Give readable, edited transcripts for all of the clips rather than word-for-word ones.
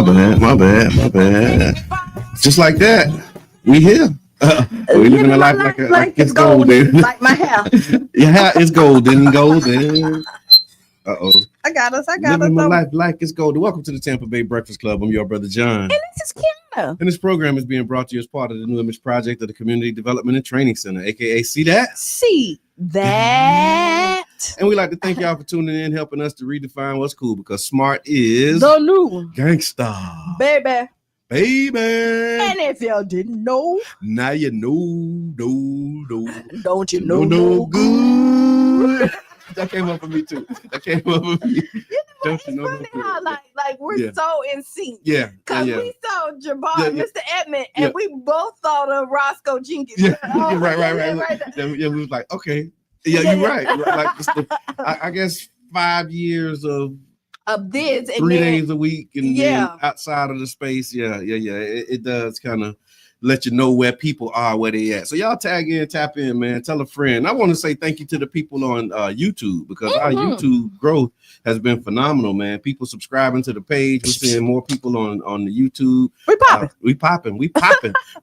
My bad. Just like that, we here. We living a life like it's golden. Like my hair. Your hair is golden. Uh-oh. I got us. Living my life like it's golden. Welcome to the Tampa Bay Breakfast Club. I'm your brother, John. And this is Qiana. And this program is being brought to you as part of the New Image Project of the Community Development and Training Center, a.k.a. See That? See That. And we like to thank y'all for tuning in, helping us to redefine what's cool, because smart is the new gangsta. Baby. And if y'all didn't know, now you know. Don't you know no good. That came up for me too. It's funny how like we're so in sync. Yeah. Because we saw Jabbar, Mr. Edmond, and we both thought of Roscoe Jenkins. Yeah, right. We was like, okay. Yeah, you're right. Like I guess 5 years of this and 3 days a week and then outside of the space. Yeah. It does kind of let you know where people are, where they at. So y'all tag in, tap in, man. Tell a friend. I want to say thank you to the people on YouTube, because our YouTube growth has been phenomenal, man. People subscribing to the page. We're seeing more people on the YouTube. We popping.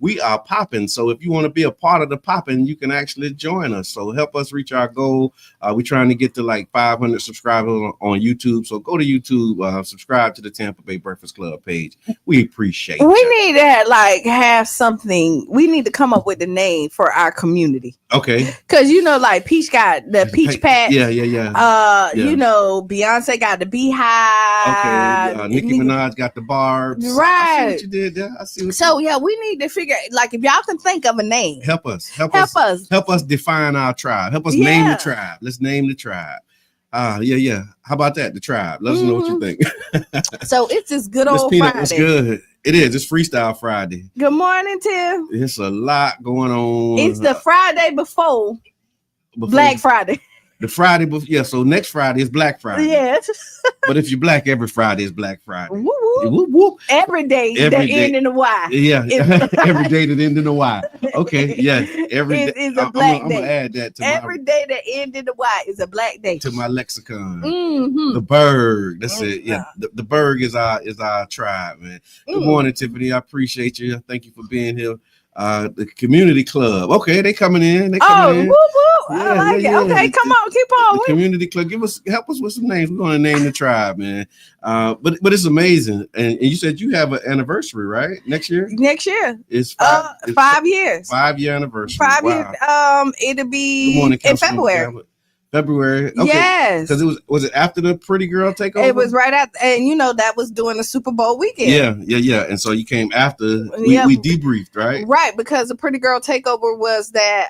We are popping. So if you want to be a part of the popping, you can actually join us. So help us reach our goal. We're trying to get to like 500 subscribers on YouTube. So go to YouTube, subscribe to the Tampa Bay Breakfast Club page. We appreciate it. We need to have something. We need to come up with a name for our community. Okay. Because like Peach got the Peach Pat. Yeah. Beyonce got the Beehive. Okay. Nicki Minaj got the Barbs. Right. I see what you did there. We need to figure, like, if y'all can think of a name. Help us define our tribe. Help us name the tribe. Let's name the tribe. Yeah. How about that? The tribe. Let us know what you think. So it's this good old Peanut, Friday. It's good. It is. It's Freestyle Friday. Good morning, Tim. It's a lot going on. It's the Friday before Black Friday. The Friday before, so next Friday is Black Friday. Yes. But if you're black, every Friday is Black Friday. Woo, woo. Whoop, whoop. Every day that end in a Y. Yeah, every day that end in a Y. Okay, yes. Every day is a black day. I'm gonna add that to every day that end in a Y is a black day. To my lexicon. Mm-hmm. The Berg. That's it. Yeah. The Berg is our tribe, man. Good morning, Tiffany. I appreciate you. Thank you for being here. The community club. Okay, they coming in. Woo, woo. I like it. Okay, come on, keep on. The community club. Help us with some names. We're gonna name the tribe, man. But it's amazing. And you said you have an anniversary, right? Next year? Next year. It's 5 years. 5 year anniversary. 5 years. It'll be in February. February. Okay. Yes. Because was it after the Pretty Girl takeover? It was right after, and that was during the Super Bowl weekend. Yeah. And so you came after. We debriefed, right? Right, because the Pretty Girl takeover was that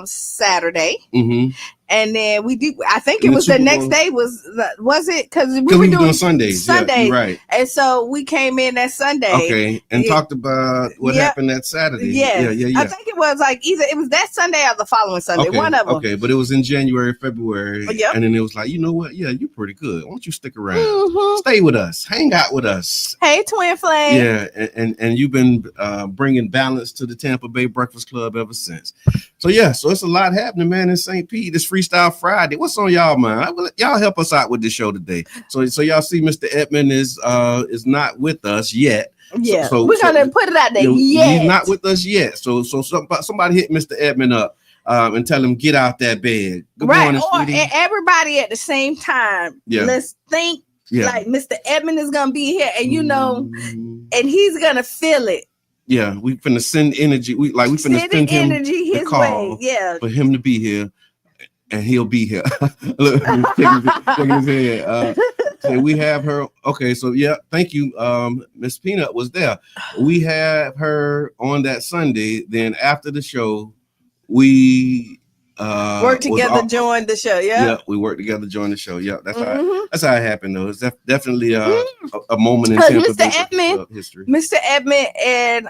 Saturday. Mm-hmm. And then we did. I think it was the next day. Was it? Because we were doing Sundays. Sunday, yeah, right? And so we came in that Sunday. Okay, and talked about what happened that Saturday. Yeah. I think it was either it was that Sunday or the following Sunday. Okay. One of them. Okay, but it was in January, February. Yep. And then it was like, you know what? Yeah, you're pretty good. Why don't you stick around? Stay with us. Hang out with us. Hey, Twin Flame. Yeah, and you've been bringing balance to the Tampa Bay Breakfast Club ever since. So it's a lot happening, man, in St. Pete. It's Freestyle Friday. What's on y'all mind? Y'all help us out with this show today. So y'all see Mr. Edmond is not with us yet. Yeah, we're gonna put it out there. He's not with us yet. So somebody hit Mr. Edmond up and tell him get out that bed. Good morning, sweetie. And everybody at the same time. Yeah. Let's think like Mr. Edmond is gonna be here, and and he's gonna feel it. Yeah, we finna send energy. We finna send him energy his way. Yeah, for him to be here, and he'll be here. Look, shaking his head. So we have her. Okay, so thank you. Miss Peanut was there. We have her on that Sunday. Then after the show, we work together, join the show. Yeah, we work together, join the show. Yeah, that's how it happened though. It's definitely a moment in Tampa Bay history. Mr. Edmond and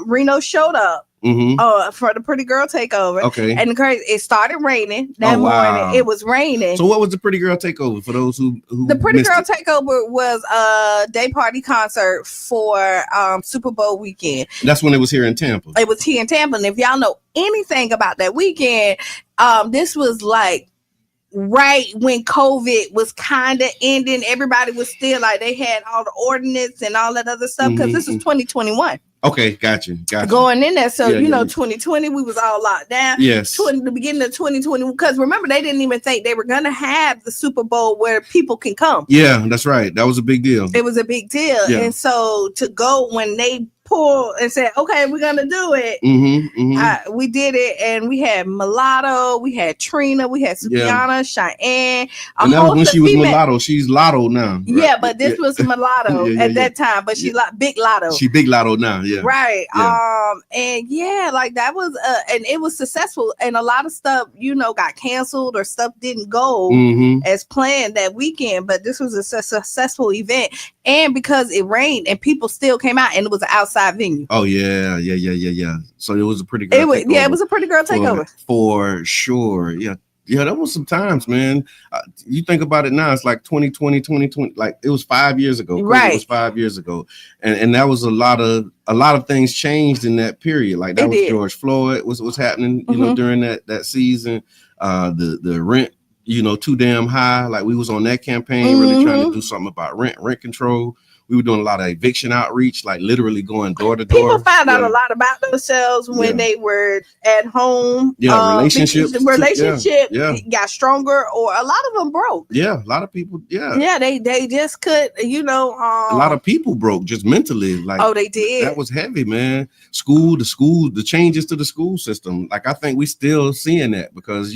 Reno showed up. For the Pretty Girl takeover. Okay. And it started raining that morning. It was raining. So what was the Pretty Girl takeover for those who the Pretty Girl takeover was a day party concert for Super Bowl weekend. That's when it was here in Tampa. It was here in Tampa. And if y'all know anything about that weekend, this was like right when COVID was kind of ending. Everybody was still like, they had all the ordinance and all that other stuff, because this is 2021. Okay, gotcha. Going in there. So, Yeah, 2020, we was all locked down. Yes. The beginning of 2020, because remember, they didn't even think they were going to have the Super Bowl where people can come. Yeah, that's right. That was a big deal. It was a big deal. Yeah. And so to go when they pulled and said, okay, we're going to do it. We did it. And we had Mulatto, we had Trina, we had Qiana, Cheyenne. And that was when she was Mulatto. She's Lotto now. Right? Yeah, but this was Mulatto at that time. But she Big Lotto. She Big Lotto now. Yeah. Right. Yeah. And like that was and it was successful. And a lot of stuff, got canceled or stuff didn't go as planned that weekend. But this was a successful event. And because it rained and people still came out, and it was an outside venue. Oh yeah. So it was a pretty good. It was a pretty girl takeover for sure. Yeah, that was some times, man. You think about it now, it's like 2020, like it was 5 years ago. Right, it was 5 years ago, and that was a lot of things changed in that period. Like that was George Floyd was happening, during that season. The rent, too damn high. Like we was on that campaign, really trying to do something about rent control. We were doing a lot of eviction outreach, like literally going door to door. People found out a lot about themselves when they were at home. Yeah, relationships got stronger, or a lot of them broke. Yeah, a lot of people. Yeah, they just could. A lot of people broke just mentally. Like, oh, they did. That was heavy, man. The changes to the school system. Like I think we still seeing that, because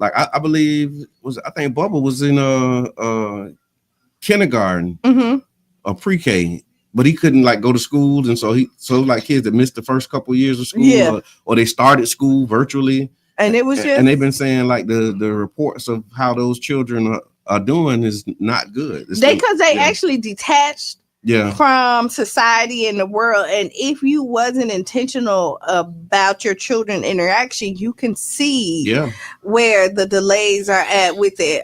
I believe I think Bubba was in kindergarten. A pre-K, but he couldn't go to schools, and so kids that missed the first couple of years of school, or they started school virtually, and it was and they've been saying the reports of how those children are doing is not good. Because they actually detached from society and the world, and if you wasn't intentional about your children interaction, you can see where the delays are at with it.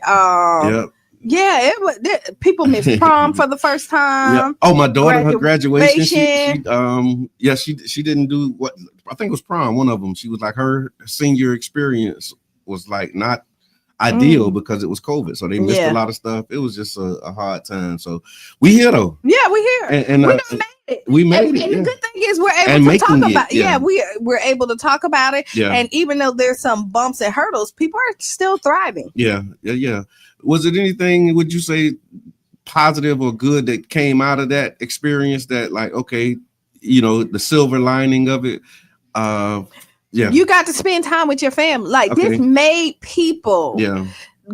Yeah, people missed prom for the first time. Yeah. Oh, my daughter, her graduation. She didn't do what I think it was prom. One of them, she was like, her senior experience was like not ideal because it was COVID, so they missed a lot of stuff. It was just a hard time. So we here though. Yeah, we here. And we made it. We made it. And the good thing is we're able to talk about it. We're able to talk about it. Yeah. And even though there's some bumps and hurdles, people are still thriving. Yeah. Was it anything, would you say, positive or good that came out of that experience that the silver lining of it? You got to spend time with your family. This made people,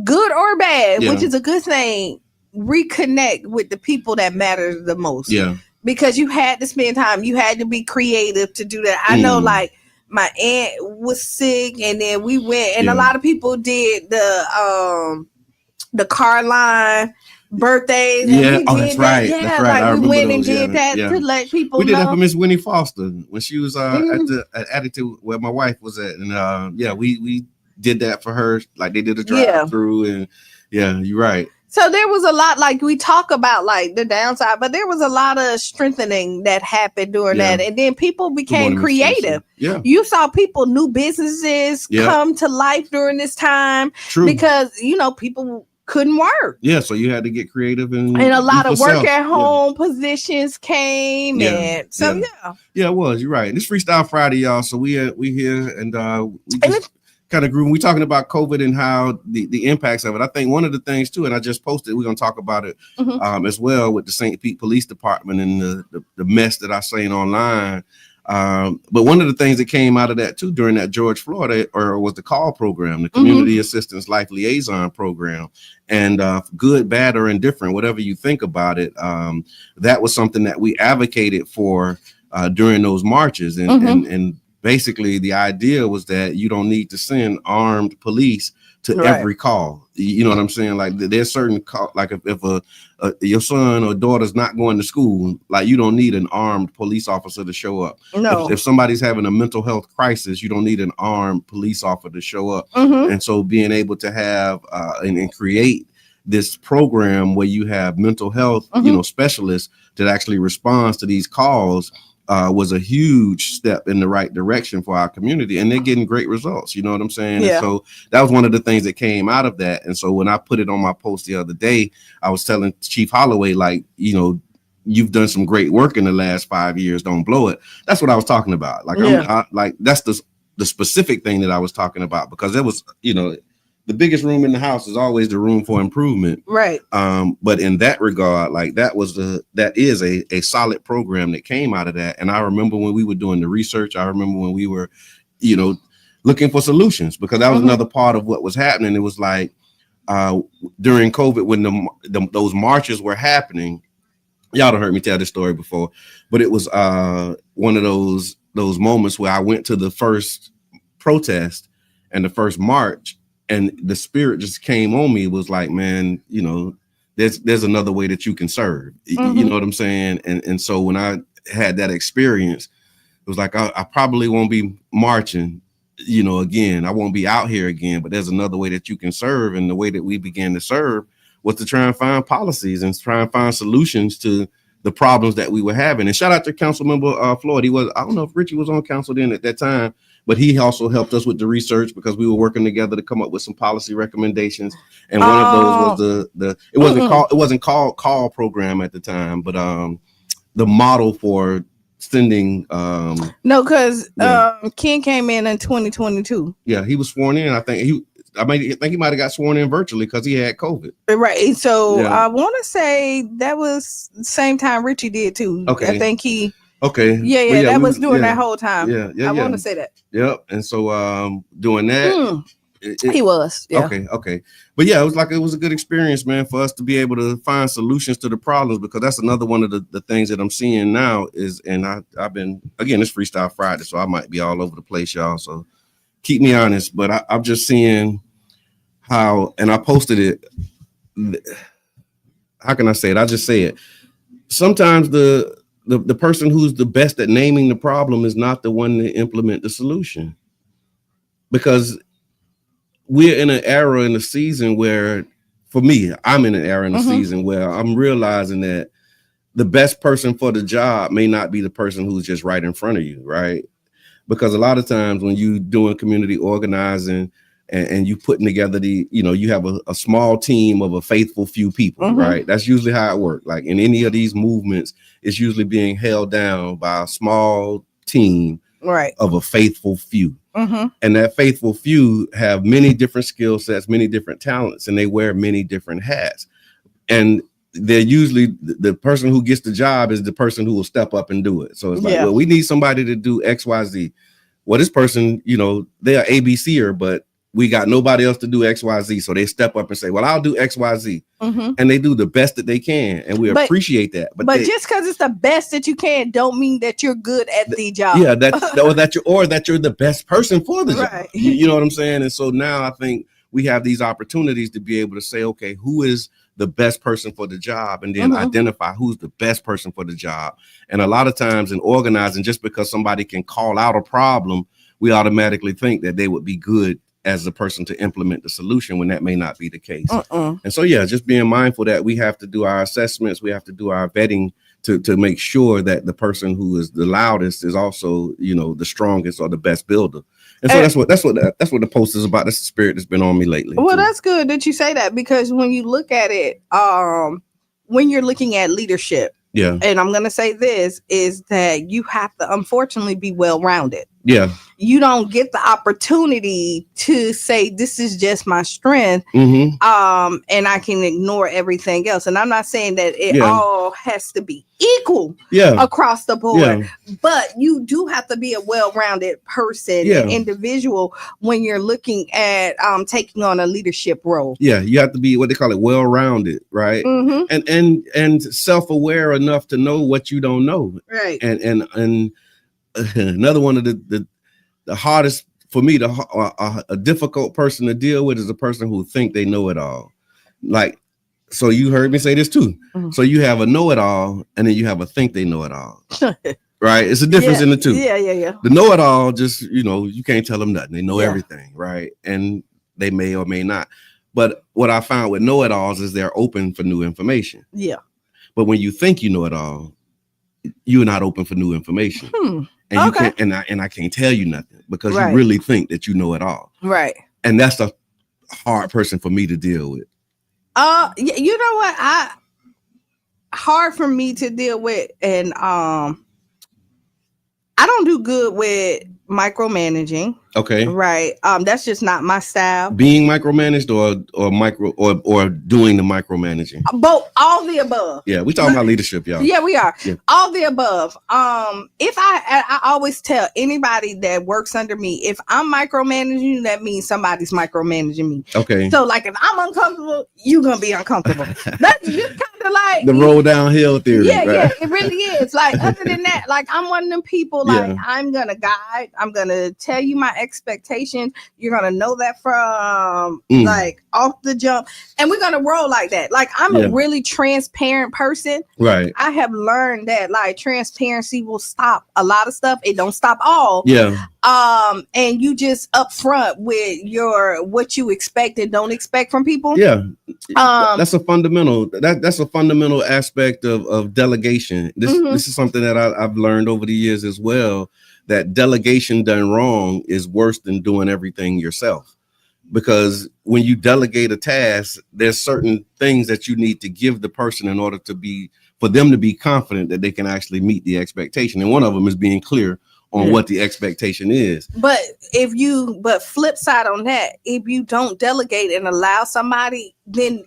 good or bad, which is a good thing, reconnect with the people that matter the most. Yeah. Because you had to spend time. You had to be creative to do that. I know, my aunt was sick, and then we went, and a lot of people did the car line birthdays. Yeah, that's right. Yeah, that's right. We went and did that to let people know. We did that for Miss Winnie Foster when she was at Attitude, where my wife was at, and we did that for her. Like they did a drive through, and you're right. So there was a lot, we talk about the downside, but there was a lot of strengthening that happened during that. And then people became creative. Yeah. You saw new businesses come to life during this time. True. Because, people couldn't work. Yeah, so you had to get creative, and a lot of work at home positions came. And so it was. You're right. And it's Freestyle Friday, y'all. So we here, and we just kind of grew. We're talking about COVID and how the impacts of it. I think one of the things too, and I just posted, we're going to talk about it as well with the St. Pete Police Department and the mess that I seen online. But one of the things that came out of that too during that George Floyd was the CALL program, the Community Assistance Life Liaison program, and good, bad, or indifferent, whatever you think about it. That was something that we advocated for during those marches, and basically the idea was that you don't need to send armed police to every call. You know what I'm saying? Like there's certain call, like if your son or daughter's not going to school, you don't need an armed police officer to show up. No. If somebody's having a mental health crisis, you don't need an armed police officer to show up. And so being able to have and create this program where you have mental health, specialists that actually responds to these calls was a huge step in the right direction for our community, and they're getting great results. You know what I'm saying? Yeah. And so that was one of the things that came out of that. And so when I put it on my post the other day, I was telling Chief Holloway, like, you know, you've done some great work in the last 5 years. Don't blow it. That's what I was talking about. Like, like that's the specific thing that I was talking about, because it was, you know, the biggest room in the house is always the room for improvement. Right. But in that regard, like that is a solid program that came out of that. And I remember when we were doing the research, I remember when we were, you know, looking for solutions, because that was another part of what was happening. It was like during COVID, when those marches were happening, y'all done heard me tell this story before, but it was one of those moments where I went to the first protest and the first march, and the spirit just came on me. It was like, man, you know, there's another way that you can serve. You know what I'm saying? And so when I had that experience, it was like, I probably won't be marching, you know, again. I won't be out here again, but there's another way that you can serve. And the way that we began to serve was to try and find policies and try and find solutions to the problems that we were having. And shout out to Councilmember Floyd. I don't know if Richie was on council then at that time, but he also helped us with the research, because we were working together to come up with some policy recommendations. And one of those was it wasn't called call program at the time, but the model for sending no, because Ken came in 2022. Yeah, he was sworn in. I think he might have got sworn in virtually because he had COVID. Right. So I want to say that was the same time Richie did too. Okay. I think he. Okay. Yeah. That was during that whole time. Yeah. I want to say that. Yep. And so doing that. He was. Yeah. Okay. But yeah, it was a good experience, man, for us to be able to find solutions to the problems, because that's another one of the things that I'm seeing now is, and I've been, again, it's Freestyle Friday, so I might be all over the place, y'all. So keep me honest, but I'm just seeing how, and I posted it. How can I say it? I just say it. Sometimes the person who's the best at naming the problem is not the one to implement the solution, because we're in an era in the season where, for me, I'm in an era in the season where I'm realizing that the best person for the job may not be the person who's just right in front of you, right? Because a lot of times when you doing community organizing and you putting together you have a small team of a faithful few people, right? That's usually how it works. Like in any of these movements, it's usually being held down by a small team of a faithful few. And that faithful few have many different skill sets, many different talents, and they wear many different hats. And they're usually the person who gets the job is the person who will step up and do it. So it's like, well, we need somebody to do X, Y, Z. Well, this person, they're ABCer, but we got nobody else to do X, Y, Z. So they step up and say, well, I'll do X, Y, Z. And they do the best that they can. And we appreciate that. But just because it's the best that you can don't mean that you're good at the job. Yeah, that you're the best person for the job. You know what I'm saying? And so now I think we have these opportunities to be able to say, okay, who is the best person for the job, and then identify who's the best person for the job. And a lot of times in organizing, just because somebody can call out a problem, we automatically think that they would be good as the person to implement the solution, when that may not be the case. And so, just being mindful that we have to do our assessments, we have to do our vetting to make sure that the person who is the loudest is also, the strongest or the best builder. And so that's what the post is about. That's the spirit that's been on me lately. Well, that's good that you say that, because when you look at it, when you're looking at leadership, and I'm going to say this, is that you have to unfortunately be well-rounded. You don't get the opportunity to say, this is just my strength, and I can ignore everything else. And I'm not saying that it all has to be equal across the board, but you do have to be a well-rounded person, an individual, when you're looking at taking on a leadership role. You have to be what they call it, well-rounded, right? And self-aware enough to know what you don't know, right? And another one of the hardest for me, a difficult person to deal with, is a person who think they know it all. Like, so you heard me say this too. So you have a know-it-all, and then you have a think they know it all. Right? It's a difference in the two. The know-it-all, just, you can't tell them nothing. They know everything, right? And they may or may not. But what I found with know-it-alls is they're open for new information. But when you think you know it all, you're not open for new information. And you can't, and I can't tell you nothing because you really think that you know it all. Right. And that's a hard person for me to deal with. You know what? Hard for me to deal with, and I don't do good with micromanaging. Okay. Right. That's just not my style. Being micromanaged or doing the micromanaging. Both, all the above. Yeah, we talking about leadership, y'all. Yeah, we are. Yeah. All the above. If I always tell anybody that works under me, if I'm micromanaging you, that means somebody's micromanaging me. Okay. So like if I'm uncomfortable, you're gonna be uncomfortable. That's just kind of like the roll downhill theory. Yeah, right? Yeah, it really is. Like other than that, like I'm one of them people, like I'm gonna guide, I'm gonna tell you my expectations. You're gonna know that from like off the jump, and we're gonna roll like that. Like I'm a really transparent person. Right. I have learned that like transparency will stop a lot of stuff. It don't stop all. Yeah. And you just upfront with what you expect and don't expect from people. Yeah. That's a fundamental. That's a fundamental aspect of delegation. This is something that I've learned over the years as well. That delegation done wrong is worse than doing everything yourself. Because when you delegate a task, there's certain things that you need to give the person in order for them to be confident that they can actually meet the expectation. And one of them is being clear on what the expectation is. But flip side on that, if you don't delegate and allow somebody, then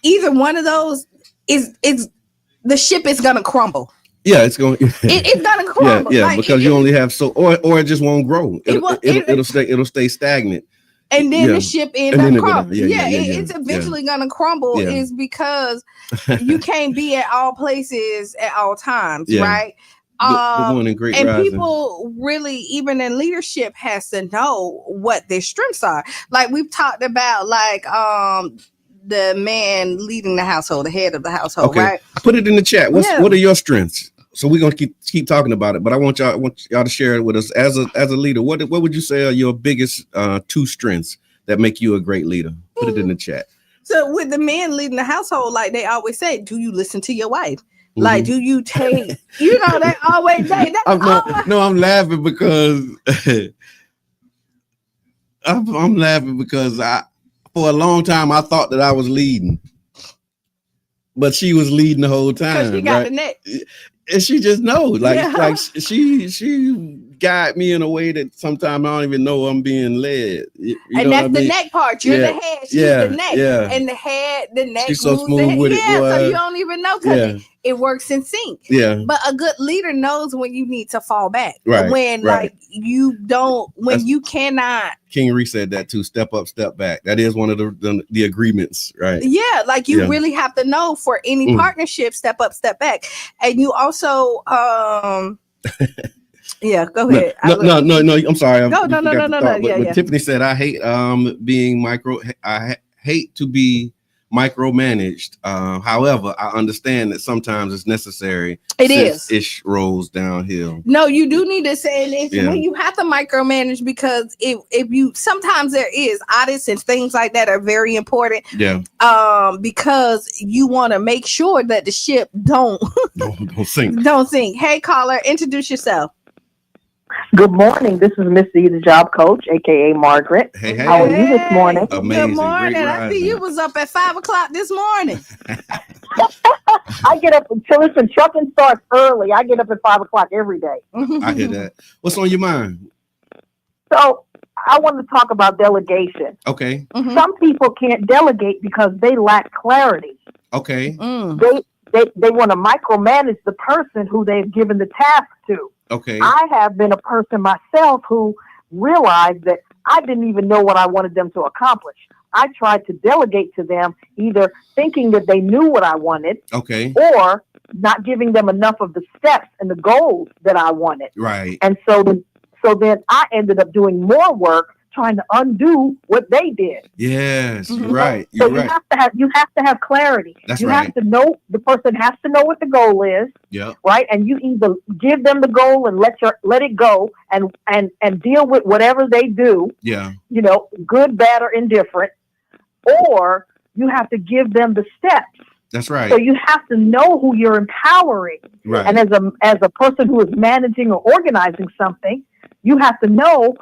either one of those is the ship is gonna crumble. Yeah, it's going. It's gonna crumble. Yeah, like, because you only have or it just won't grow. It'll stay stagnant. And then the ship ends up crumbling. It's eventually gonna crumble. Is because you can't be at all places at all times, right? And people really, even in leadership, has to know what their strengths are. Like we've talked about, like the man leading the household, the head of the household, right? Put it in the chat. What are your strengths? So we're gonna keep talking about it, but I want y'all to share it with us as a leader. What would you say are your biggest two strengths that make you a great leader? Put it in the chat. So with the man leading the household, like they always say, do you listen to your wife? Like, do you take? You know, they always say that. I'm laughing because I'm laughing because for a long time I thought that I was leading, but she was leading the whole time. Because she got the neck. And she just knows, like she guide me in a way that sometimes I don't even know I'm being led. And that's the neck part. You're the head. She's the neck. Yeah. And the neck. She's so smooth with it. Yeah, so you don't even know because it works in sync. Yeah. But a good leader knows when you need to fall back. Right. When like you don't, when you cannot. King Reese said that too. Step up, step back. That is one of the agreements, right? Yeah, like you really have to know for any partnership, step up, step back. And you also yeah, go ahead. No, I'm sorry. No. Yeah. Tiffany said, I hate being I hate to be micromanaged. However, I understand that sometimes it's necessary. It is. Ish rolls downhill. No, you do need to say it when you have to micromanage, because if you sometimes there is audits and things like that are very important. Yeah. Because you want to make sure that the ship don't sink. Don't sink. Hey, caller, introduce yourself. Good morning. This is Missy, the job coach, aka Margaret. Hey. How are you this morning? Amazing. Good morning. I see you was up at 5:00 this morning. I get up until trucking starts early. I get up at 5:00 every day. I hear that. What's on your mind? So I want to talk about delegation. Okay. Some people can't delegate because they lack clarity. Okay. They want to micromanage the person who they've given the task to. Okay. I have been a person myself who realized that I didn't even know what I wanted them to accomplish. I tried to delegate to them, either thinking that they knew what I wanted, or not giving them enough of the steps and the goals that I wanted. Right. And so then I ended up doing more work trying to undo what they did. Yes, you're right. So you have to have clarity. That's you have to know, the person has to know what the goal is. Yeah. Right. And you either give them the goal and let it go and deal with whatever they do. Yeah. You know, good, bad, or indifferent. Or you have to give them the steps That's right. So you have to know who you're empowering. Right. And as a person who is managing or organizing something, you have to know,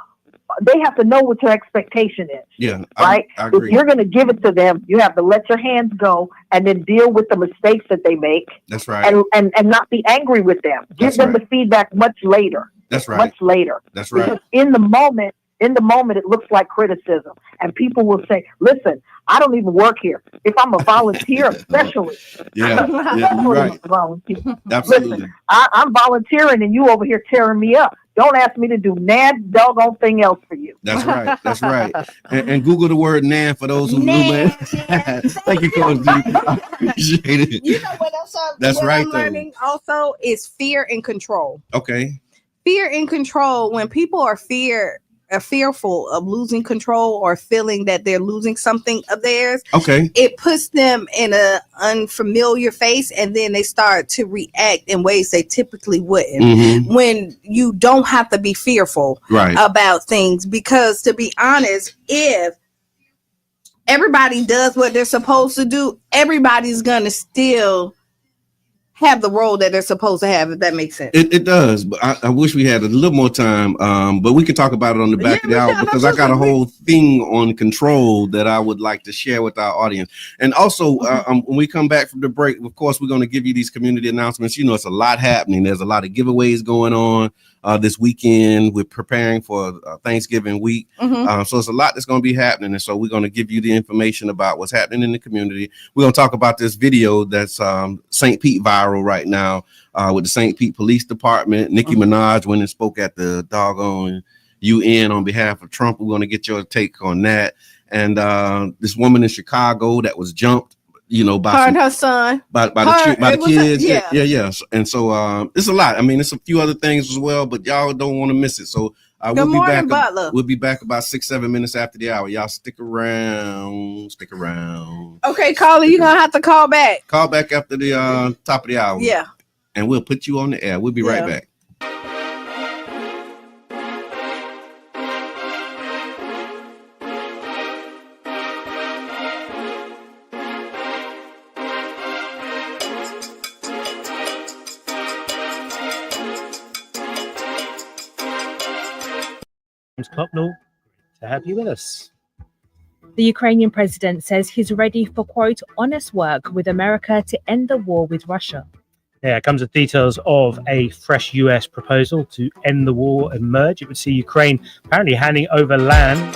they have to know what your expectation is. Yeah. Right? I agree. If you're going to give it to them, you have to let your hands go and then deal with the mistakes that they make. That's right. And not be angry with them. Give them the feedback much later. That's right. Much later. That's right. Because in the moment, it looks like criticism. And people will say, listen, I don't even work here. If I'm a volunteer, especially. Yeah, you're right. Volunteer. Absolutely. Listen, I'm volunteering and you over here tearing me up. Don't ask me to do nan doggone thing else for you. That's right. That's right. And Google the word nan for those who knew, man. Thank you, Coach D. I appreciate it. You know what else I'm learning also is fear and control. Okay. Fear and control. When people are fearful of losing control or feeling that they're losing something of theirs, okay, it puts them in an unfamiliar phase, and then they start to react in ways they typically wouldn't. Mm-hmm. When you don't have to be fearful about things, because to be honest, if everybody does what they're supposed to do, everybody's gonna still have the role that they're supposed to have, if that makes sense. It does, but I wish we had a little more time. But we could talk about it on the back of the hour, because I got a whole thing on control that I would like to share with our audience. And also, when we come back from the break, of course, we're going to give you these community announcements. You know, it's a lot happening. There's a lot of giveaways going on this weekend. We're preparing for Thanksgiving week. So it's a lot that's going to be happening. And so we're going to give you the information about what's happening in the community. We're going to talk about this video that's St. Pete viral right now with the St. Pete Police Department. Nicki Minaj went and spoke at the doggone UN on behalf of Trump. We're going to get your take on that. And this woman in Chicago that was jumped, you know, by her son, by the kids. Yeah. And so it's a lot. I mean, it's a few other things as well, but y'all don't want to miss it. So we'll be back. We'll be back about 6-7 minutes after the hour. Y'all stick around. Okay, caller, you're gonna have to call back. Call back after the top of the hour. Yeah. And we'll put you on the air. We'll be right back. Copnall, to have you with us. The Ukrainian president says he's ready for, quote, honest work with America to end the war with Russia. Yeah, it comes with details of a fresh US proposal to end the war emerge. It would see Ukraine apparently handing over land.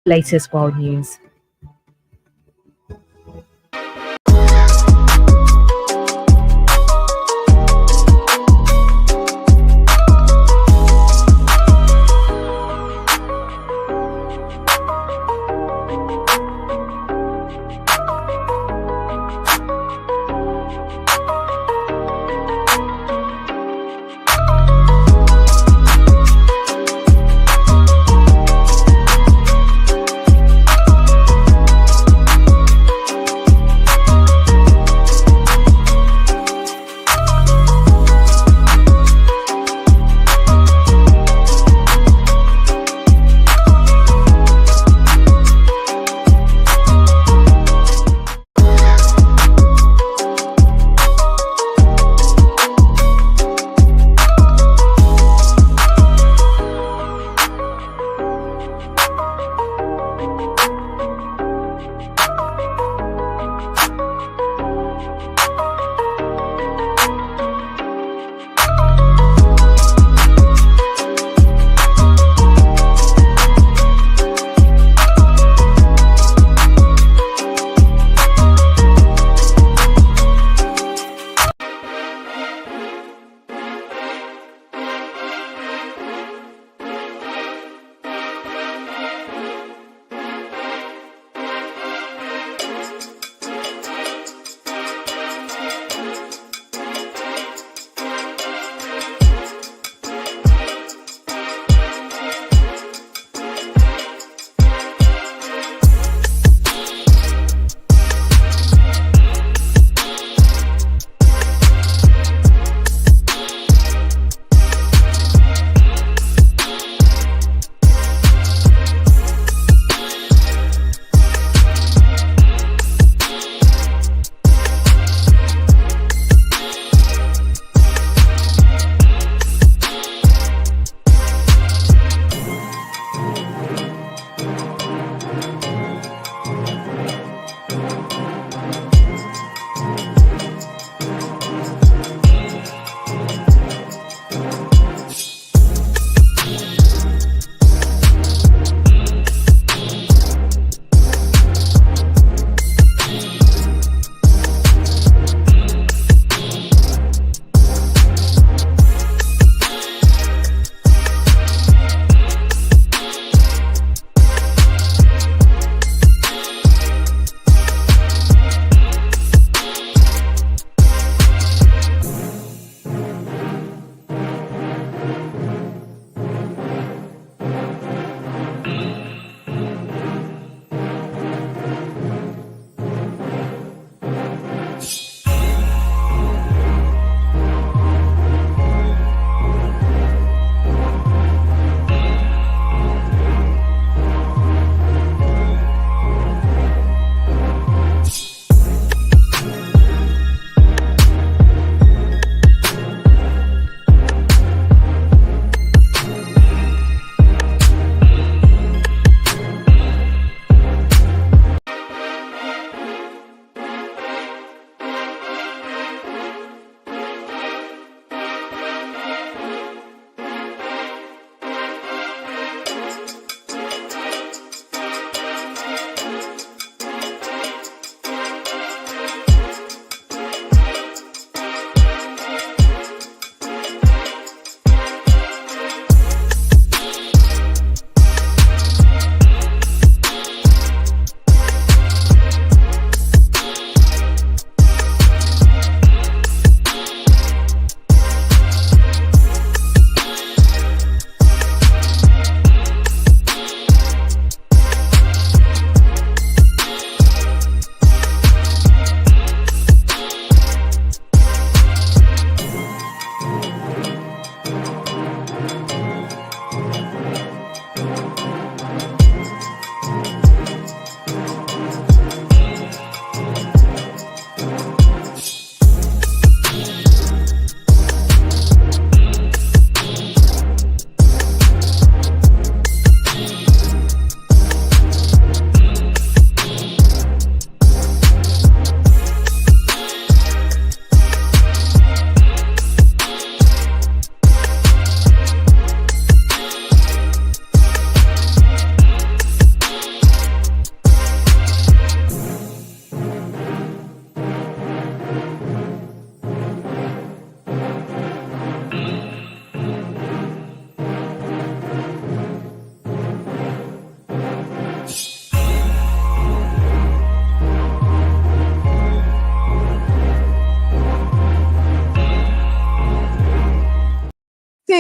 Latest world news.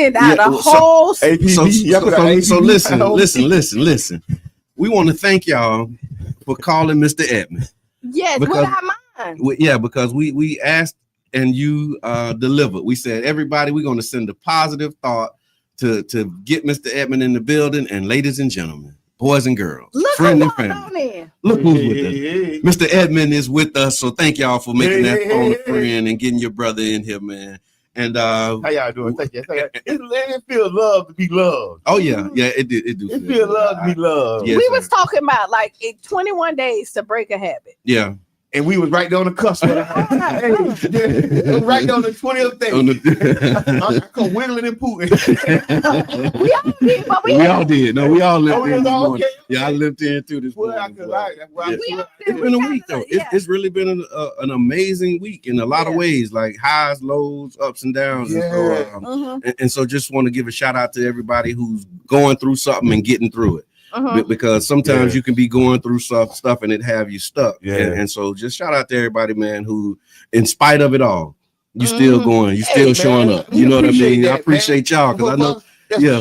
send out a whole. So listen. We want to thank y'all for calling Mr. Edmond. Yes, without mine. Because we asked and you delivered. We said, everybody, we're going to send a positive thought to get Mr. Edmond in the building. And ladies and gentlemen, boys and girls, friends and family, look who's with us. Mr. Edmond is with us. So thank y'all for making that phone a friend and getting your brother in here, man. And how y'all doing? Thank you. It feels love to be loved. Oh yeah, it do. It feels love to be loved. Yes, we was talking about like 21 days to break a habit. Yeah. And we was right there on the cusp. Right there on the 20th day. I come whittling and pooting. we all did, but we all did. No, we all lived in. Okay. Yeah, I lived in too this morning. It's been a week though. It's really been an amazing week in a lot of ways, like highs, lows, ups and downs. Yeah. And so just want to give a shout out to everybody who's going through something and getting through it. Because sometimes you can be going through stuff and it have you stuck. And so just shout out to everybody, man, who in spite of it all, you still going, you still showing up. You know what I mean? I appreciate y'all because I know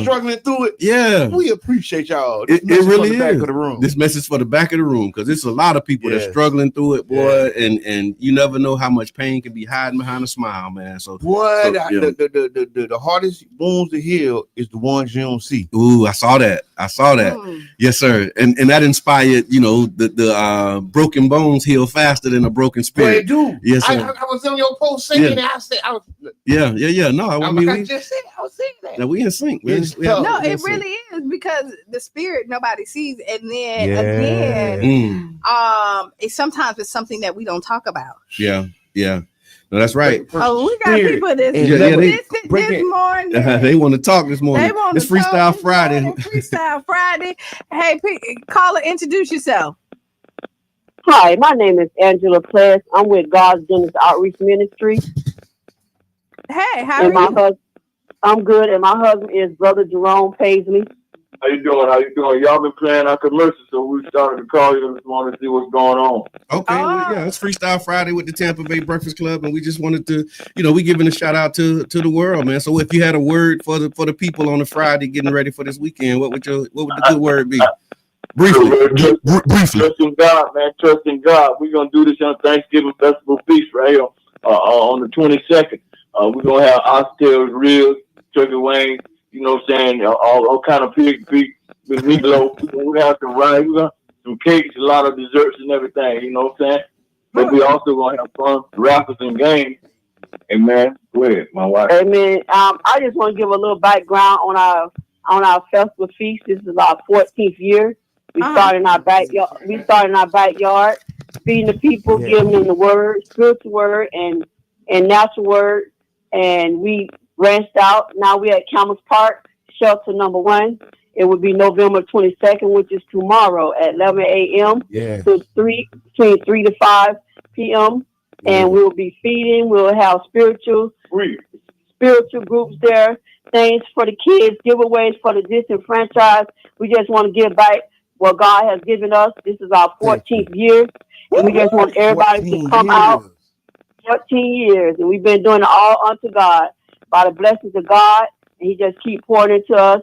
struggling through it. Yeah, we appreciate y'all. It really is. Back of the room. This message for the back of the room because it's a lot of people that's struggling through it, boy. And you never know how much pain can be hiding behind a smile, man. So the hardest wounds to heal is the ones you don't see. Ooh, I saw that. Yes, sir. And that inspired, the broken bones heal faster than a broken spirit. Well, they do. Yes, sir. I was on your post singing and I said, Yeah. No, I mean, I just said I was singing that. Now we in sync. No, it really is because the spirit nobody sees, and then again, sometimes it's something that we don't talk about. Yeah. No, that's right. Oh, we got people this morning. They want to talk this morning. It's Freestyle Friday. Freestyle Friday. Hey, caller, introduce yourself. Hi, my name is Angela Pless. I'm with God's Goodness Outreach Ministry. Hey, how are you? I'm good, and my husband is Brother Jerome Paisley. How you doing? Y'all been playing our commercials, so we started to call you and just wanted to see what's going on. Okay, it's Freestyle Friday with the Tampa Bay Breakfast Club, and we just wanted to, we giving a shout out to the world, man. So if you had a word for the people on the Friday getting ready for this weekend, what would the good word be? Briefly. Trust in God, man. Trust in God. We're gonna do this on Thanksgiving Festival Feast right here on the 22nd. We're gonna have oxtails, ribs, turkey wings. You know what I'm saying? All kind of pig feet with meatloaf. We have some rice, some cakes, a lot of desserts and everything. You know what I'm saying? But we also gonna have fun, raffles and games. Hey man, go ahead, my wife. Hey man, I just want to give a little background on our festival feast. This is our 14th year. We started in our backyard. Feeding the people, giving them the word, spiritual word, and natural word. And we branched out. Now we're at Campbell's Park, shelter number 1. It will be November 22nd, which is tomorrow at 11 a.m. to between 3 to 5 p.m. And we'll be feeding. We'll have spiritual groups there, things for the kids, giveaways for the disenfranchised. We just want to give back what God has given us. This is our 14th year. And we just want everybody to come out. 14 years. And we've been doing it all unto God by the blessings of God. And he just keep pouring into us.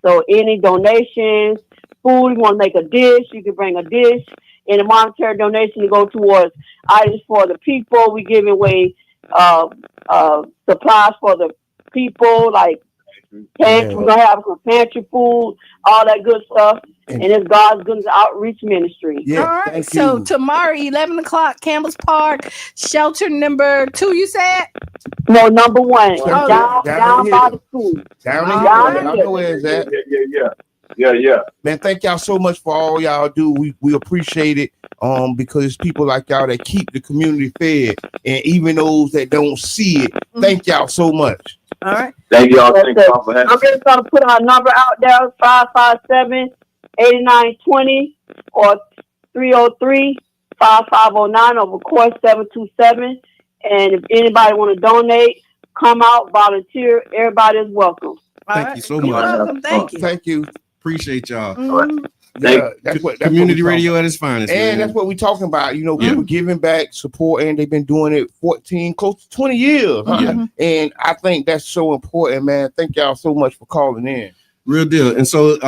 So any donations, food, you want to make a dish, you can bring a dish. And a monetary donation to go towards items for the people. We giving away supplies for the people, like pantry. We're going to have some pantry food, all that good stuff. And it's God's Goodness Outreach Ministry. Yeah, all right. So tomorrow, 11 o'clock, Campbell's Park, shelter number 2, you said? No, number 1. Down by the school. Down I know where it's at. Yeah. Man, thank y'all so much for all y'all do. We appreciate it. Because it's people like y'all that keep the community fed, and even those that don't see it. Thank y'all so much. All right. Thank y'all. Thank y'all for having. I'm just gonna put our number out there: 557-8920 or 303-5509, or of course 727. And if anybody want to donate, come out, volunteer. Everybody is welcome. Thank you so much. Welcome. Thank you. Thank you. Appreciate y'all. That's community radio at its finest, and man. that's what we're talking about. You know, people giving back, support, and they've been doing it 14, close to 20 years. Huh? And I think that's so important, man. Thank y'all so much for calling in. Real deal. And so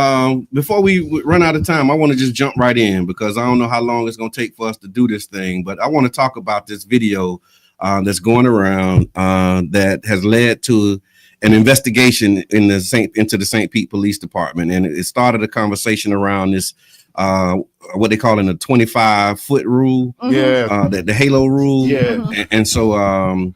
before we run out of time, I want to just jump right in because I don't know how long it's going to take for us to do this thing, but I want to talk about this video that's going around that has led to an investigation into the St. Pete Police Department. And it started a conversation around this, what they call in the 25-foot rule. The Halo rule. And so I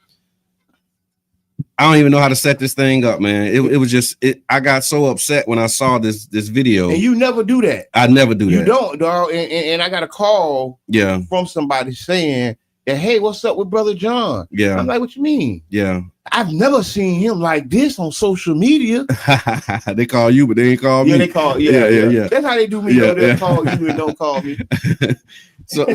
don't even know how to set this thing up, man. It was just, I got so upset when I saw this video. And you never do that. I never do that. You don't, dog. And I got a call from somebody saying that, hey, what's up with Brother John? I'm like, what you mean? I've never seen him like this on social media. They call you, but they ain't call me. They call. That's how they do me. They'll call you and don't call me. So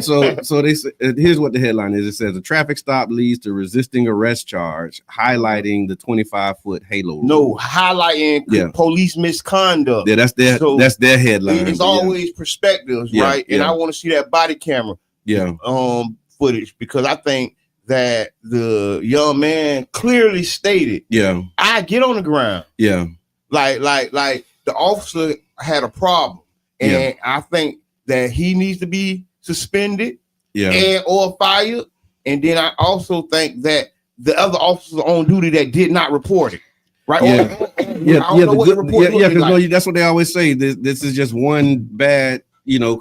they say, here's what the headline is. It says a traffic stop leads to resisting arrest charge, highlighting the 25-foot Halo rule. No, highlighting police misconduct. That's their headline. It's always perspectives, right? And I want to see that body camera footage because I think that the young man clearly stated, I get on the ground. Like the officer had a problem. And I think that he needs to be suspended and or fired. And then I also think that the other officers on duty that did not report it. Right. Because that's what they always say. This is just one bad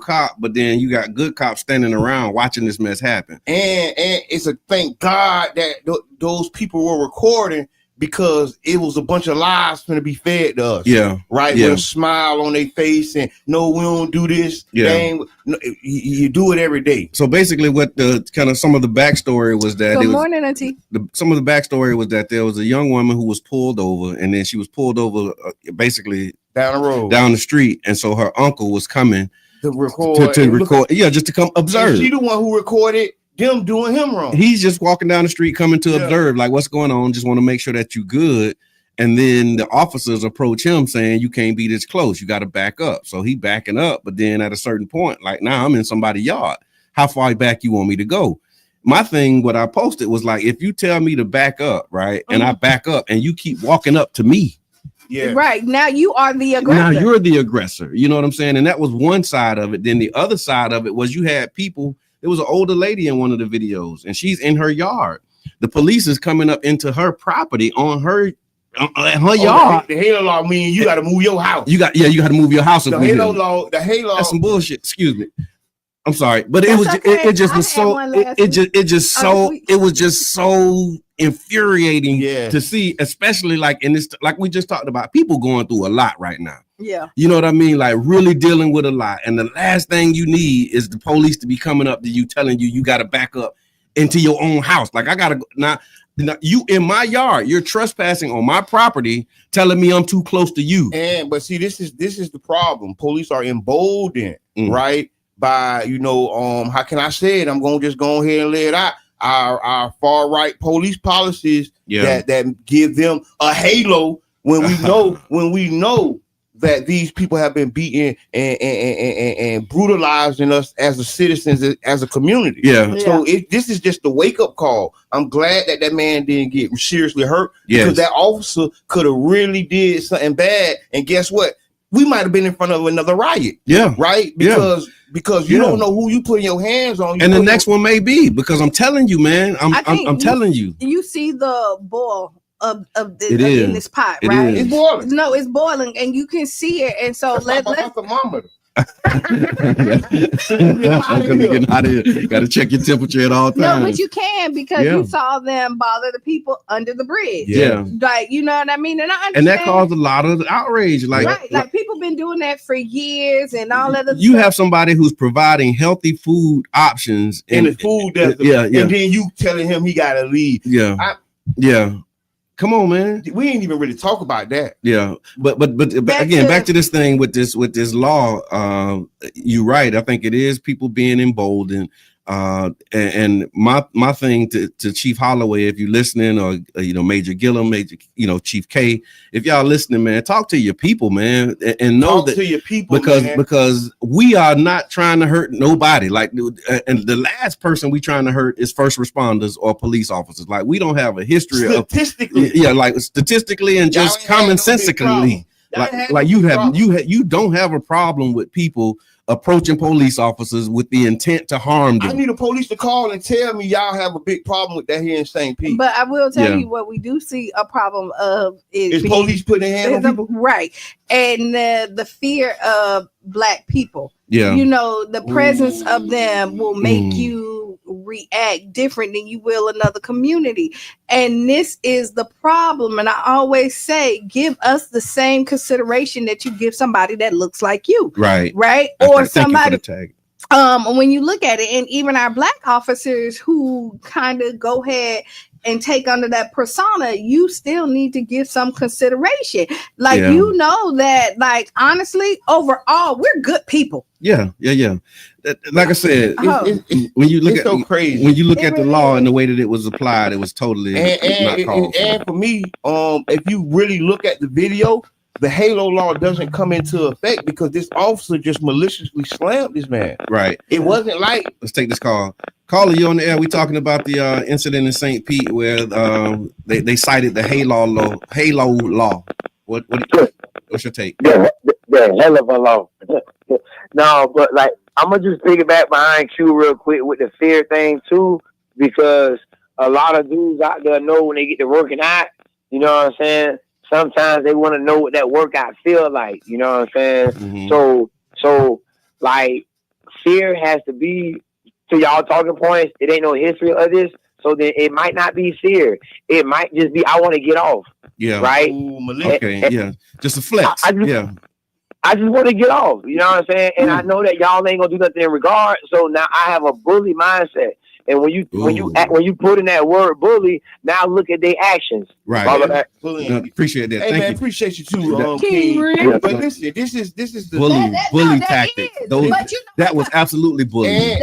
cop, but then you got good cops standing around watching this mess happen. And it's a thank God that those people were recording because it was a bunch of lies going to be fed to us. With a smile on their face and no, we don't do this. You do it every day. So basically, what the kind of some of the backstory was that. Good morning, Auntie. Some of the backstory was that there was a young woman who was pulled over, and then she was pulled over basically down the road, down the street, and so her uncle was coming to record, just to come observe. And she the one who recorded them doing him wrong. He's just walking down the street, coming to observe, like what's going on. Just want to make sure that you good. And then the officers approach him saying, you can't be this close. You got to back up. So he backing up. But then at a certain point, like, now I'm in somebody's yard. How far back you want me to go? My thing, what I posted was like, if you tell me to back up, right, and I back up and you keep walking up to me, right, now you are the aggressor. Now you're the aggressor. You know what I'm saying? And that was one side of it. Then the other side of it was you had people. There was an older lady in one of the videos, and she's in her yard. The police is coming up into her property on her yard. The Halo law means you got to move your house. You got to move your house. The Halo law. That's some bullshit. Excuse me. I'm sorry, but it was just so infuriating to see, especially like in this, like we just talked about, people going through a lot right now. You know what I mean? Like really dealing with a lot. And the last thing you need is the police to be coming up to you, telling you got to back up into your own house. Like I got to now you in my yard, you're trespassing on my property, telling me I'm too close to you. But see, this is the problem. Police are emboldened, right? By, how can I say it? I'm going to just go ahead and lay it out. Our far right police policies that give them a halo when we know that these people have been beaten and brutalizing us as a citizens, as a community. So this is just a wake up call. I'm glad that man didn't get seriously hurt because that officer could have really did something bad. And guess what? We might have been in front of another riot. Right? Because you don't know who you putting your hands on. And the next one may be, because I'm telling you, man, I'm telling you. You see the boil of in this pot, right? It's boiling. No, it's boiling, and you can see it. And so let's thermometer. I'm gonna get out of here. You gotta check your temperature at all times. No, but you can, because you saw them bother the people under the bridge. Like, you know what I mean? And I understand. And that caused a lot of outrage. Like people been doing that for years and all that. You have somebody who's providing healthy food options in the food desert. And then you telling him he gotta leave. Come on, man. We ain't even really talk about that. But again, back to this thing with this law. You're right. I think it is people being emboldened. And my thing to Chief Holloway, if you're listening, or Major Gillum, Chief K, if y'all listening, man, talk to your people, man, and know talk that to your people, because we are not trying to hurt nobody. Like, and the last person we trying to hurt is first responders or police officers. Like, we don't have a history statistically, like statistically and just commonsensically. Like you don't have a problem with people approaching police officers with the intent to harm them. I need a police to call and tell me y'all have a big problem with that here in St. Pete. But I will tell you what we do see a problem of is police putting their hand on people, right? And the fear of Black people. Yeah, the presence of them will make you react different than you will another community, and this is the problem. And I always say, give us the same consideration that you give somebody that looks like you, right, or somebody. When you look at it, and even our Black officers who kind of go ahead and take under that persona, you still need to give some consideration. Like, that, like, honestly, overall, we're good people. Yeah. Like I said, when you look so crazy. When you look at the law and the way that it was applied, it was totally not called. And for me, if you really look at the video, the Halo law doesn't come into effect because this officer just maliciously slammed this man. Right. It wasn't like. Let's take this call. Caller, you on the air? We talking about the incident in St. Pete where they cited the Halo law. What's your take? Yeah, hell of a law. No, but like, I'm gonna just piggyback behind Q real quick with the fear thing too, because a lot of dudes out there know when they get to working out, you know what I'm saying? Sometimes they want to know what that workout feel like, you know what I'm saying? Mm-hmm. So like, fear has to be, to y'all talking points, it ain't no history of this, so then it might not be fear. It might just be, I want to get off. Yeah. Right? Okay, just a flex. I just want to get off, you know what I'm saying? And I know that y'all ain't gonna do nothing in regard, so now I have a bully mindset. And when you put in that word bully, now look at their actions. Right. Appreciate that. Hey, Thank man, you. Appreciate you too, King. But listen, this is the bully tactic. That was absolutely bullying.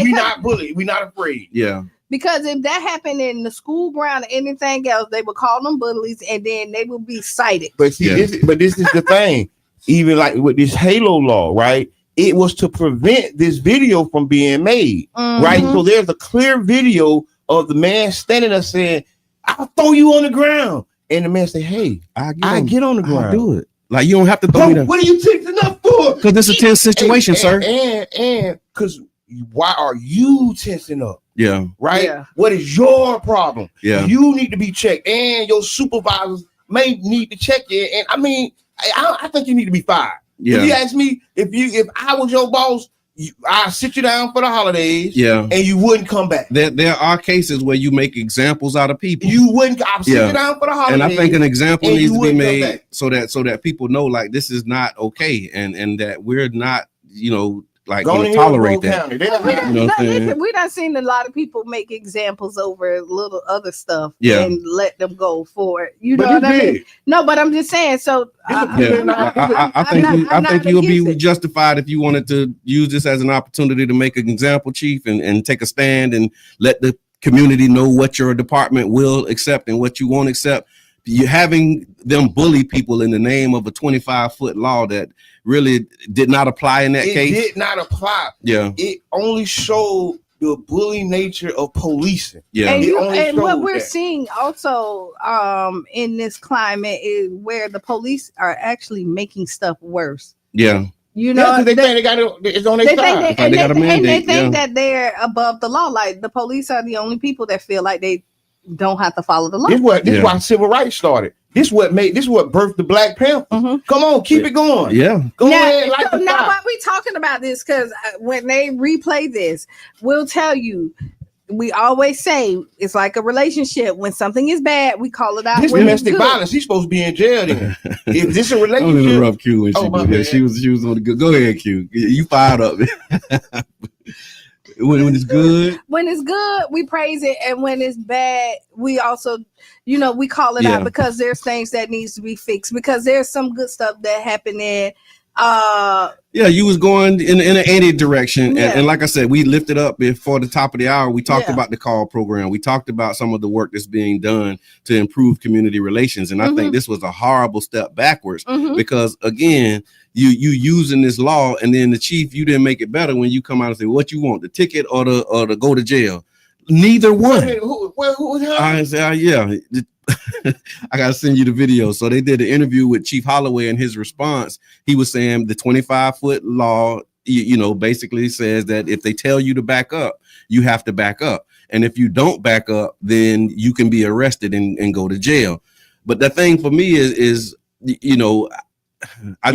We not bully. We not afraid. Yeah. Because if that happened in the school ground or anything else, they would call them bullies, and then they would be cited. But see, this is the thing. Even like with this Halo law, right? It was to prevent this video from being made, right? So there's a clear video of the man standing there saying, "I'll throw you on the ground," and the man say, "Hey, I get on the ground. I'll do it. Like, you don't have to throw me down. What are you tensing up for? Because it's a tense situation, sir. And because why are you tensing up? Yeah. Right. Yeah. What is your problem? Yeah. You need to be checked, and your supervisors may need to check you. And I mean, I think you need to be fired. Yeah. If you ask me, if I was your boss, I'd sit you down for the holidays. Yeah. And you wouldn't come back. There are cases where you make examples out of people. You wouldn't. I'll sit you down for the holidays. And I think an example needs to be made so that people know, like, this is not okay, and that we're not, like, going to tolerate that. We done seen a lot of people make examples over little other stuff and let them go for it. You know what I mean? No, but I'm just saying. So I think you'll be justified if you wanted to use this as an opportunity to make an example, Chief, and take a stand and let the community know what your department will accept and what you won't accept. You're having them bully people in the name of a 25-foot law that really did not apply in that case. It did not apply. Yeah. It only showed the bully nature of policing. Yeah. And what we're seeing also in this climate is where the police are actually making stuff worse. Yeah. They think they got it's on their side. They think that they're above the law. Like, the police are the only people that feel like they don't have to follow the law. This is why civil rights started. This what birthed the Black Panther. Mm-hmm. Come on, keep it going. Yeah. Go ahead. Now, why we talking about this? Because when they replay this, we'll tell you. We always say it's like a relationship. When something is bad, we call it out. This domestic violence. He's supposed to be in jail. Then. If this a relationship, don't interrupt Q when she did that. She was on the good. Go ahead, Q. You fired up. When it's good, we praise it, and when it's bad, we also, we call it out, because there's things that needs to be fixed, because there's some good stuff that happened in Yeah, you was going in an any direction, and like I said, we lifted up before the top of the hour. We talked about the call program. We talked about some of the work that's being done to improve community relations, and I think this was a horrible step backwards because again, you using this law, and then the chief, you didn't make it better when you come out and say what you want, the ticket or the go to jail. Neither one. I say, I gotta send you the video. So they did an interview with Chief Holloway, and his response, he was saying the 25-foot law, basically says that if they tell you to back up, you have to back up. And if you don't back up, then you can be arrested and go to jail. But the thing for me is I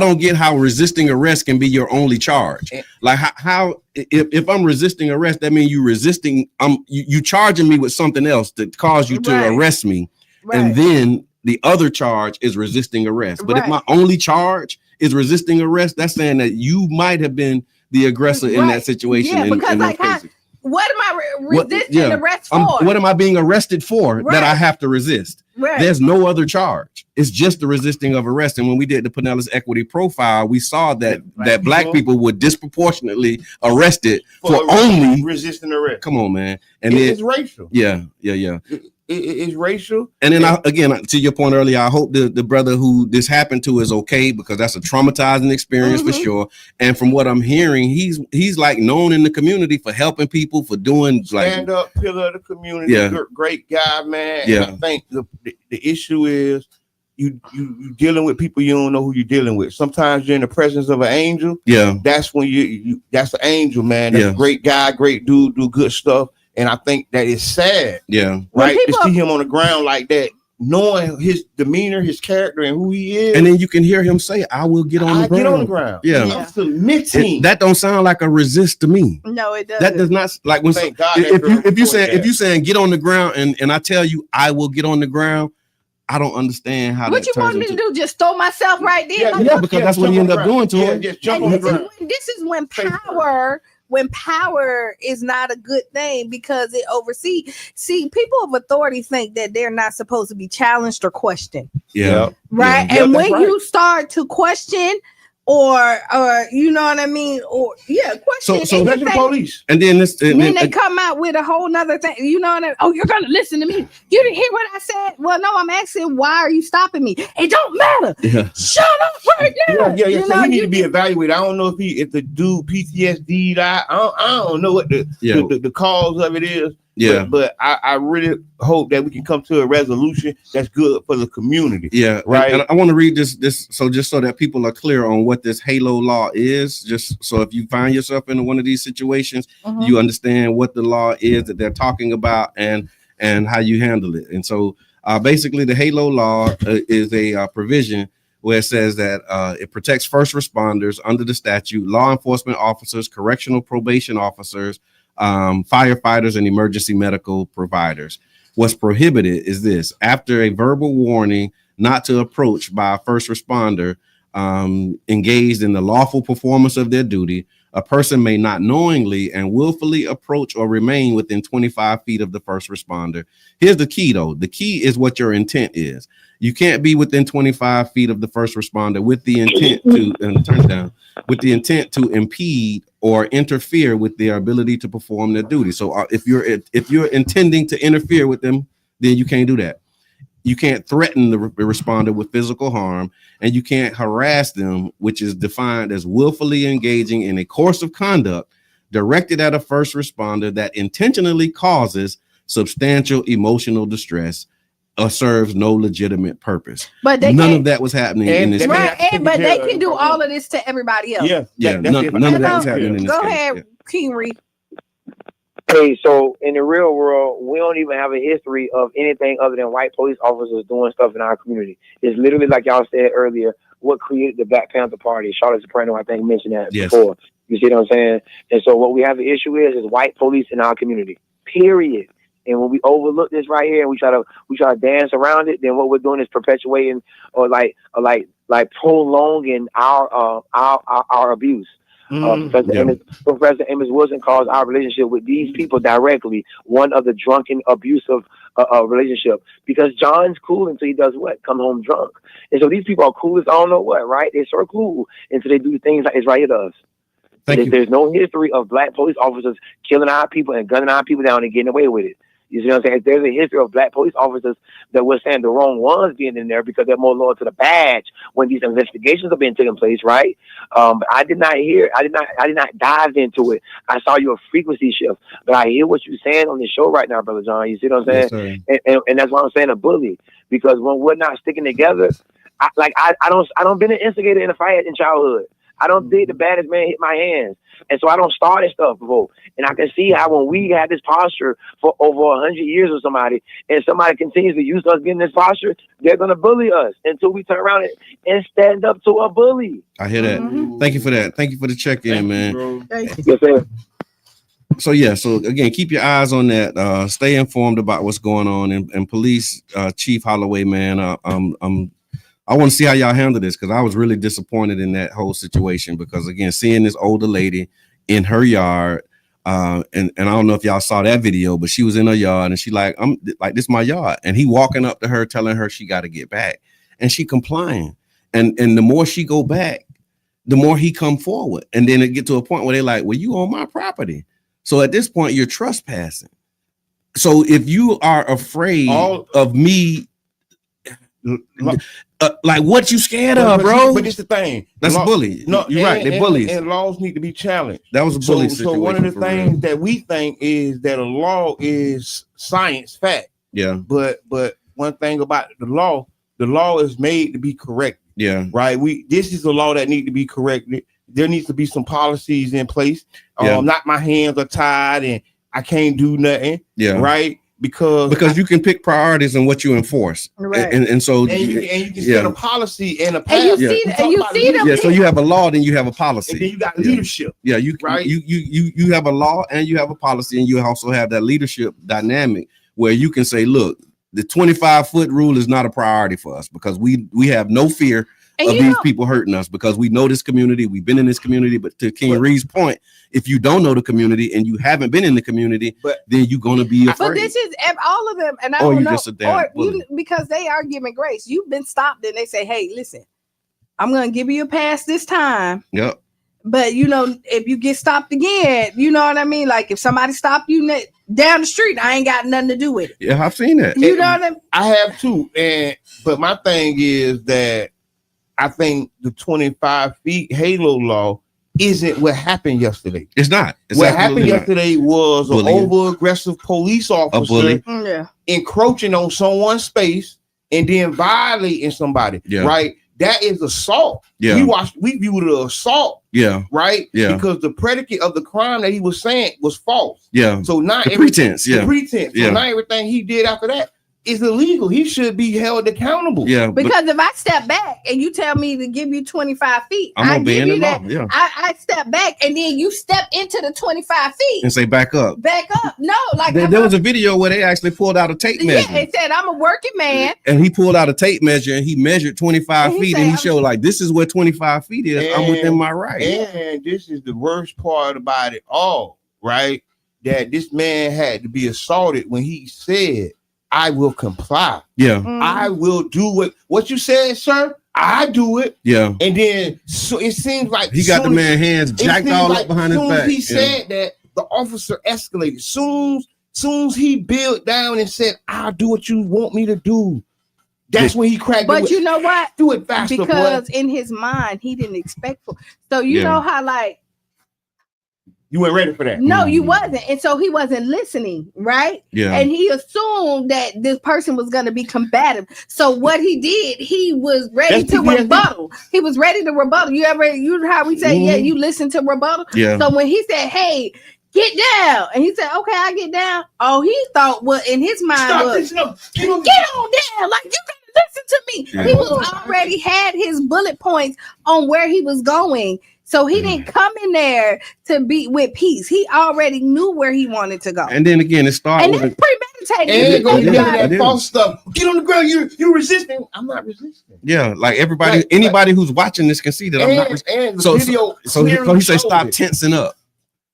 don't get how resisting arrest can be your only charge. Like how if I'm resisting arrest, that means you resisting, you charging me with something else to cause you to arrest me. And then the other charge is resisting arrest. But if my only charge is resisting arrest, that's saying that you might have been the aggressor in that situation. Yeah, because what am I resisting arrest for? What am I being arrested for that I have to resist? There's no other charge. It's just the resisting of arrest. And when we did the Pinellas equity profile, we saw that black people were disproportionately arrested for only resisting arrest. Come on, man. And it's racial. Yeah. It's racial. And then again, to your point earlier, I hope the brother who this happened to is okay, because that's a traumatizing experience for sure. And from what I'm hearing, he's like known in the community for helping people, for doing stand up pillar of the community. Great guy, man. And I think the issue is you dealing with people you don't know who you're dealing with. Sometimes you're in the presence of an angel. That's when you that's an angel, man. That's a great guy, great dude, do good stuff. And I think that is sad. Right. To see him on the ground like that, knowing his demeanor, his character, and who he is. And then you can hear him say, I will get on the ground. Get on the ground. I'm submitting. That don't sound like a resist to me. No, it doesn't. That does not, like when if you saying get on the ground and I tell you I will get on the ground, I don't understand how what you want me to do, just throw myself right there? Yeah, because that's what you end up doing to him. Just jump on the ground. This is when power is not a good thing, because it oversees. See, people of authority think that they're not supposed to be challenged or questioned. Right. And when you start to question or you know what I mean, or question. So that's the police. And then they come out with a whole nother thing. You know what I mean? Oh, you're gonna listen to me. You didn't hear what I said. Well, no, I'm asking, why are you stopping me? It don't matter. Shut up right now. So he need to be evaluated. I don't know if the dude PTSD. I don't know what the cause of it is. But I really hope that we can come to a resolution that's good for the community. Right. And I want to read this so just so that people are clear on what this HALO law is. Just so if you find yourself in one of these situations, you understand what the law is that they're talking about and how you handle it. And so basically, the HALO law is a provision where it says that it protects first responders under the statute, law enforcement officers, correctional probation officers, firefighters, and emergency medical providers. What's prohibited is this: after a verbal warning not to approach by a first responder engaged in the lawful performance of their duty, a person may not knowingly and willfully approach or remain within 25 feet of the first responder. Here's the key, though. The key is what your intent is. You can't be within 25 feet of the first responder with the intent to impede or interfere with their ability to perform their duty. So if you're intending to interfere with them, then you can't do that. You can't threaten the responder with physical harm, and you can't harass them, which is defined as willfully engaging in a course of conduct directed at a first responder that intentionally causes substantial emotional distress or serves no legitimate purpose. But none of that was happening in this case. But they can do all of this to everybody else. None of that was happening in this case. Go ahead, King Reed. Hey, so in the real world, we don't even have a history of anything other than white police officers doing stuff in our community. It's literally, like y'all said earlier, what created the Black Panther Party. Charlotte Soprano, I think, mentioned that before. You see what I'm saying? And so what we have the issue is white police in our community, period. And when we overlook this right here and we try to dance around it, then what we're doing is perpetuating or like prolonging our abuse. Professor Amos Wilson calls our relationship with these people directly one of the drunken, abusive relationship, because John's cool until he does what? Come home drunk. And so these people are cool as I don't know what, right? They're so cool until they do things like Israel does. There's no history of black police officers killing our people and gunning our people down and getting away with it. You see what I'm saying? There's a history of black police officers that we're saying the wrong ones being in there because they're more loyal to the badge when these investigations have been taking place, right? I did not dive into it. I saw your frequency shift, but I hear what you're saying on the show right now, Brother John. You see what I'm saying? Yes, and that's why I'm saying a bully, because when we're not sticking together, I don't been an instigator in a fight in childhood. I don't think the baddest man hit my hands. And so I don't start this stuff before. And I can see how when we have this posture for over 100 years with somebody, and somebody continues to use us getting this posture, they're going to bully us until we turn around and stand up to a bully. I hear that. Mm-hmm. Thank you for that. Thank you for the check-in, man. Yes, sir. So again, keep your eyes on that. Stay informed about what's going on. And Police Chief Holloway, man, I want to see how y'all handle this, because I was really disappointed in that whole situation, because again, seeing this older lady in her yard, and I don't know if y'all saw that video, but she was in her yard and she I'm like, this is my yard. And he walking up to her, telling her she got to get back, and she complying. And the more she go back, the more he come forward. And then it get to a point where they're like, well, you on my property. So at this point, you're trespassing. So if you are afraid of me, like what you scared of, bro? But it's the thing. That's a bully. No, you're right. They're bullies. And laws need to be challenged. That was a bully situation. So one of the things that we think is that a law is science fact. Yeah. But one thing about the law is made to be corrected. Yeah. Right. This is a law that needs to be corrected. There needs to be some policies in place. Not my hands are tied and I can't do nothing. Yeah. Right. Because you can pick priorities and what you enforce, right? And so you can set a policy and a path. And you see them. Yeah, so you have a law, then you have a policy, and then you got leadership. Yeah, you have a law and you have a policy, and you also have that leadership dynamic where you can say, look, the 25-foot rule is not a priority for us, because we have no fear of these people hurting us, because we know this community, we've been in this community. But to King Reed's point, if you don't know the community and you haven't been in the community, then you're going to be afraid. But this is all of them, and I don't know, because they are giving grace. You've been stopped and they say, hey, listen, I'm going to give you a pass this time. Yep. But, if you get stopped again, you know what I mean? Like if somebody stopped you down the street, I ain't got nothing to do with it. Yeah, I've seen that. You know what I mean? I have too. But my thing is that I think the 25 feet halo law isn't what happened yesterday. It's not. What happened yesterday was an over-aggressive police officer encroaching on someone's space and then violating somebody. Yeah. Right? That is assault. Yeah. We viewed it as assault. Yeah. Right? Yeah. Because the predicate of the crime that he was saying was false. Yeah. So not the pretense. Yeah. The pretense. So not everything he did after that is illegal. He should be held accountable. Yeah. Because if I step back and you tell me to give you 25 feet, I give you that. Yeah. I step back and then you step into the 25 feet and say back up. Back up. No, like there was a video where they actually pulled out a tape measure. Yeah, it said I'm a working man. And he pulled out a tape measure and he measured 25 feet and he showed like this is where 25 feet is. I'm within my right. And this is the worst part about it all, right? That this man had to be assaulted when he said, I will comply. Yeah. I will do what you said, sir. I do it. Yeah. And then so it seems like he got the man's hands jacked all up behind his back. He said that the officer escalated. Soon as he built down and said, I'll do what you want me to do. That's when he cracked. But you know what? Do it faster, because in his mind, he didn't expect for. So you know how you weren't ready for that. No, you wasn't. And so he wasn't listening, right? Yeah. And he assumed that this person was going to be combative. So what he did, he was ready to rebuttal. He was ready to rebuttal. You how we say, yeah, you listen to rebuttal? Yeah. So when he said, hey, get down. And he said, okay, I get down. Oh, he thought what in his mind was, get on down. Like, you gotta listen to me. Yeah. He was already had his bullet points on where he was going. So he didn't come in there to be with peace. He already knew where he wanted to go. And then again, it started with premeditated. premeditated. And go together that false stuff. Get on the ground. You're resisting. I'm not resisting. Yeah, like everybody, anybody who's watching this can see that I'm not resisting. So he say stop tensing up.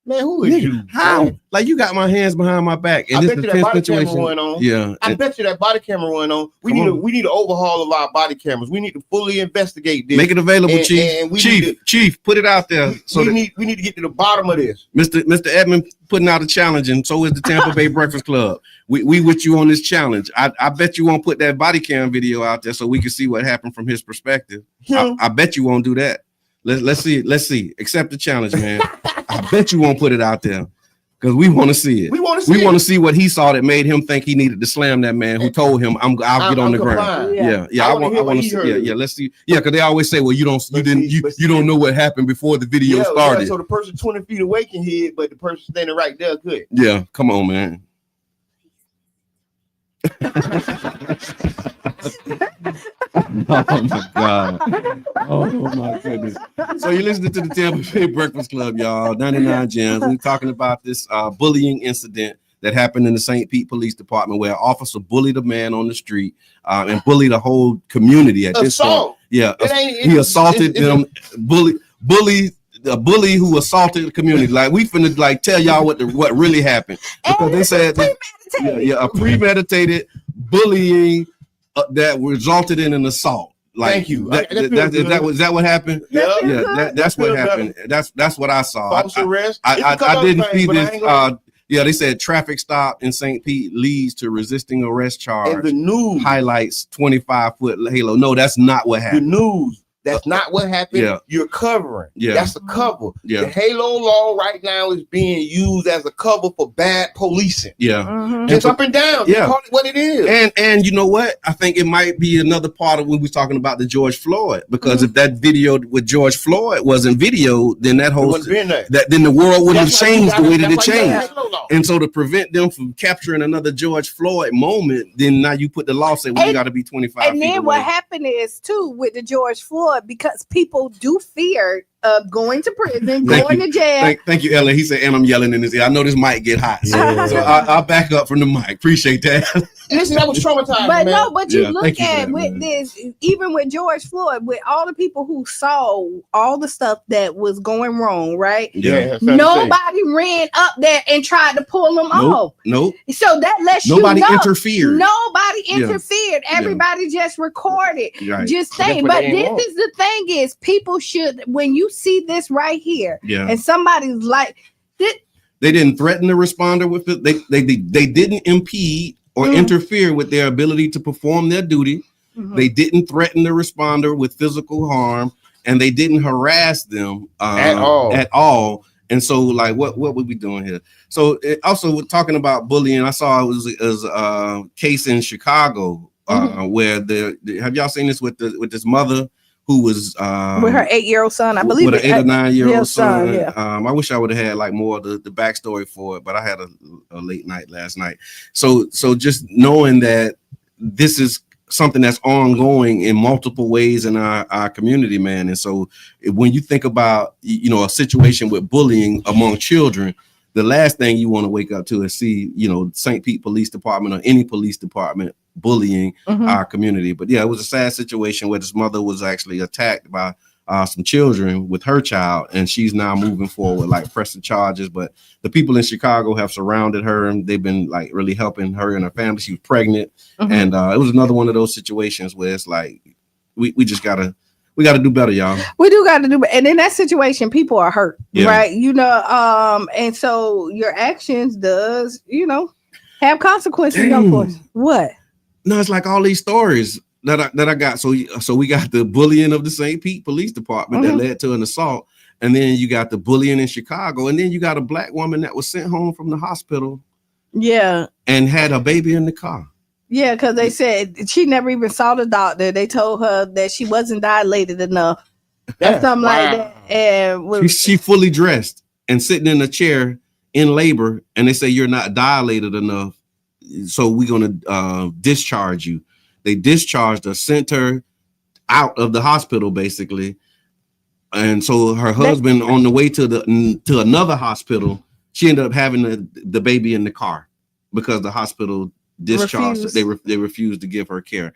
Man, who is you? How? Man. Like you got my hands behind my back, and I this bet is you a that body situation. camera went on. Yeah, I bet you that body camera went on. We need to overhaul of our body cameras. We need to fully investigate this. Make it available, Chief. Put it out there. So we need to get to the bottom of this. Mr. Edmond putting out a challenge, and so is the Tampa Bay Breakfast Club. We with you on this challenge. I bet you won't put that body cam video out there so we can see what happened from his perspective. I bet you won't do that. Let's see. Accept the challenge, man. I bet you won't put it out there because we want to see it. We want to see what he saw that made him think he needed to slam that man who told him I'll get on the ground. Yeah. I want to see. Yeah. Let's see. Yeah, because they always say, well, you don't know what happened before the video started. Yeah, so the person 20 feet away can hear it, but the person standing right there could. Yeah, come on, man. Oh my God. Oh my goodness. So you're listening to the Tampa Bay Breakfast Club, y'all. 99 Gems. We're talking about this bullying incident that happened in the St. Pete Police Department where an officer bullied a man on the street and bullied a whole community at this point. Yeah, he assaulted them, bully a bully who assaulted the community. Like we finna like tell y'all what really happened because they said a premeditated bullying that resulted in an assault. Like, thank you. Is that what happened? Yeah. That's what happened. That's what I saw. False arrest. I didn't see this. They said traffic stop in St. Pete leads to resisting arrest charge. And the news highlights 25-foot halo. No, that's not what happened. The news. That's not what happened. Yeah. You're covering. Yeah. That's a cover. Yeah. The Halo law right now is being used as a cover for bad policing. Yeah. Mm-hmm. It's up and down. Yeah. Call it what it is. And you know what? I think it might be another part of when we're talking about the George Floyd. Because if that video with George Floyd wasn't video, then then the world wouldn't have changed the way that it changed. And so to prevent them from capturing another George Floyd moment, then now you put the law say, well, you got to be 25 and then what happened is too with the George Floyd, because people do fear of going to prison, going to jail. Thank you, Ellen. He said, and I'm yelling in his ear. I know this might get hot. So I'll back up from the mic. Appreciate that. Listen, that was traumatizing. But man. You look at with this, even with George Floyd, with all the people who saw all the stuff that was going wrong, right? Yeah. Nobody ran up there and tried to pull them off. Nope. So that lets nobody interfered. Nobody interfered. Everybody just recorded. Right. Just saying. But this is the thing is people should, when you see this right here, and somebody's like, they didn't threaten the responder with it. They didn't impede or interfere with their ability to perform their duty. Mm-hmm. They didn't threaten the responder with physical harm, and they didn't harass them at all. And so, like, what were we doing here? So, also we're talking about bullying. I saw it was a case in Chicago where have y'all seen this with this mother who was with her 8-year-old son, I believe, with an 8 or 9-year-old son. Yeah. I wish I would have had like more of the backstory for it, but I had a late night last night. So just knowing that this is something that's ongoing in multiple ways in our community, man. And so when you think about a situation with bullying among children, the last thing you want to wake up to is see St. Pete Police Department or any police department bullying our community. But yeah, it was a sad situation where this mother was actually attacked by some children with her child, and she's now moving forward, like pressing charges. But the people in Chicago have surrounded her, and they've been like really helping her and her family. She was pregnant, and it was another one of those situations where it's like we just gotta do better, y'all. We do got to do better. And in that situation, people are hurt, right? And so your actions does have consequences. Of course. What? No, it's like all these stories that I got. So we got the bullying of the St. Pete Police Department that led to an assault, and then you got the bullying in Chicago, and then you got a black woman that was sent home from the hospital, and had a baby in the car. Yeah, because they said she never even saw the doctor. They told her that she wasn't dilated enough, or something like that. And she fully dressed and sitting in a chair in labor, and they say you're not dilated enough, so we're gonna discharge you. They discharged her, sent her out of the hospital, basically. And so her husband, on the way to another hospital, she ended up having the baby in the car because the hospital discharged. They refused to give her care.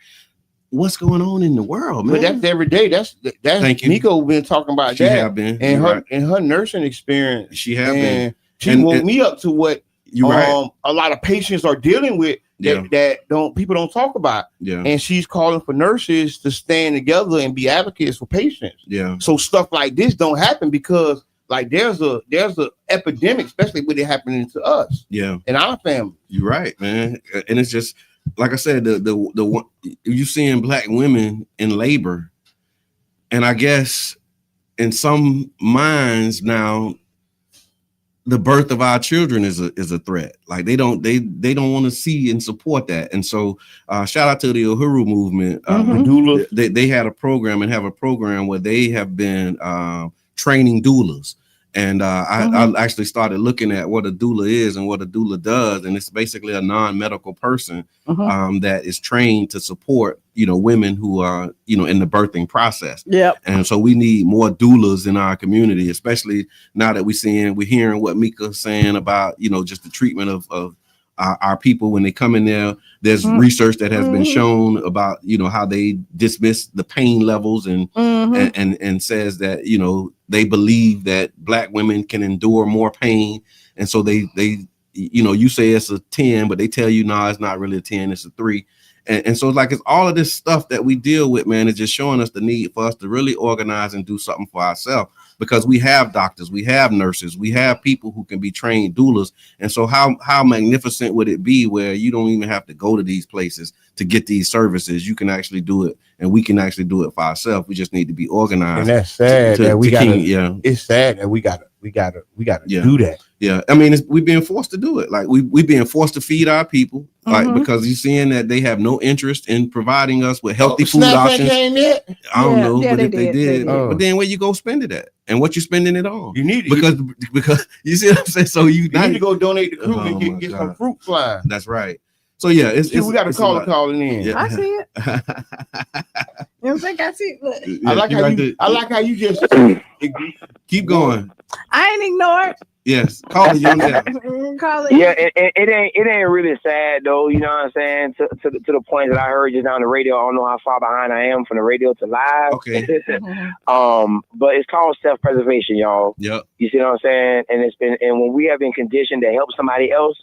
What's going on in the world, man? But that's every day. That's Nico been talking about she that. Have been. And her nursing experience. She have been. She woke me up to what a lot of patients are dealing with that people don't talk about. Yeah. And she's calling for nurses to stand together and be advocates for patients. Yeah. So stuff like this don't happen because like there's a epidemic, especially with it happening to us. Yeah. In our family. You're right, man. And it's just like I said, the you seeing Black women in labor, and I guess in some minds now, the birth of our children is a threat. Like they don't want to see and support that. And so shout out to the Uhuru movement. They had a program and have a program where they have been training doulas. And I actually started looking at what a doula is and what a doula does. And it's basically a non-medical person that is trained to support, women who are, in the birthing process. Yeah. And so we need more doulas in our community, especially now that we're hearing what Mika's saying about, just the treatment of our people when they come in there. There's research that has been shown about, how they dismiss the pain levels and says that, they believe that Black women can endure more pain. And so they you say it's a 10, but they tell you, no, it's not really a 10, it's a 3. And so it's all of this stuff that we deal with, man, is just showing us the need for us to really organize and do something for ourselves, because we have doctors, we have nurses, we have people who can be trained doulas. And so how magnificent would it be where you don't even have to go to these places to get these services? You can actually do it, and we can actually do it for ourselves. We just need to be organized. And that's sad it's sad that we gotta do that. Yeah, I mean, we're being forced to do it. Like we being forced to feed our people, like because you're seeing that they have no interest in providing us with healthy food options. I don't know, but if they did. But then where you go spend it at, and what you spending it on? You need it because you see what I'm saying. So you need to go donate the crew and get some fruit fly. That's right. So yeah, we got a caller calling in. Yeah. I see it. You don't think I see it? I like how you just keep going. I ain't ignored. Yes, call it. Call it. Yeah, it ain't really sad though. You know what I'm saying? To the point that I heard just on the radio. I don't know how far behind I am from the radio to live. Okay. But it's called self-preservation, y'all. Yep. You see what I'm saying? And when we have been conditioned to help somebody else,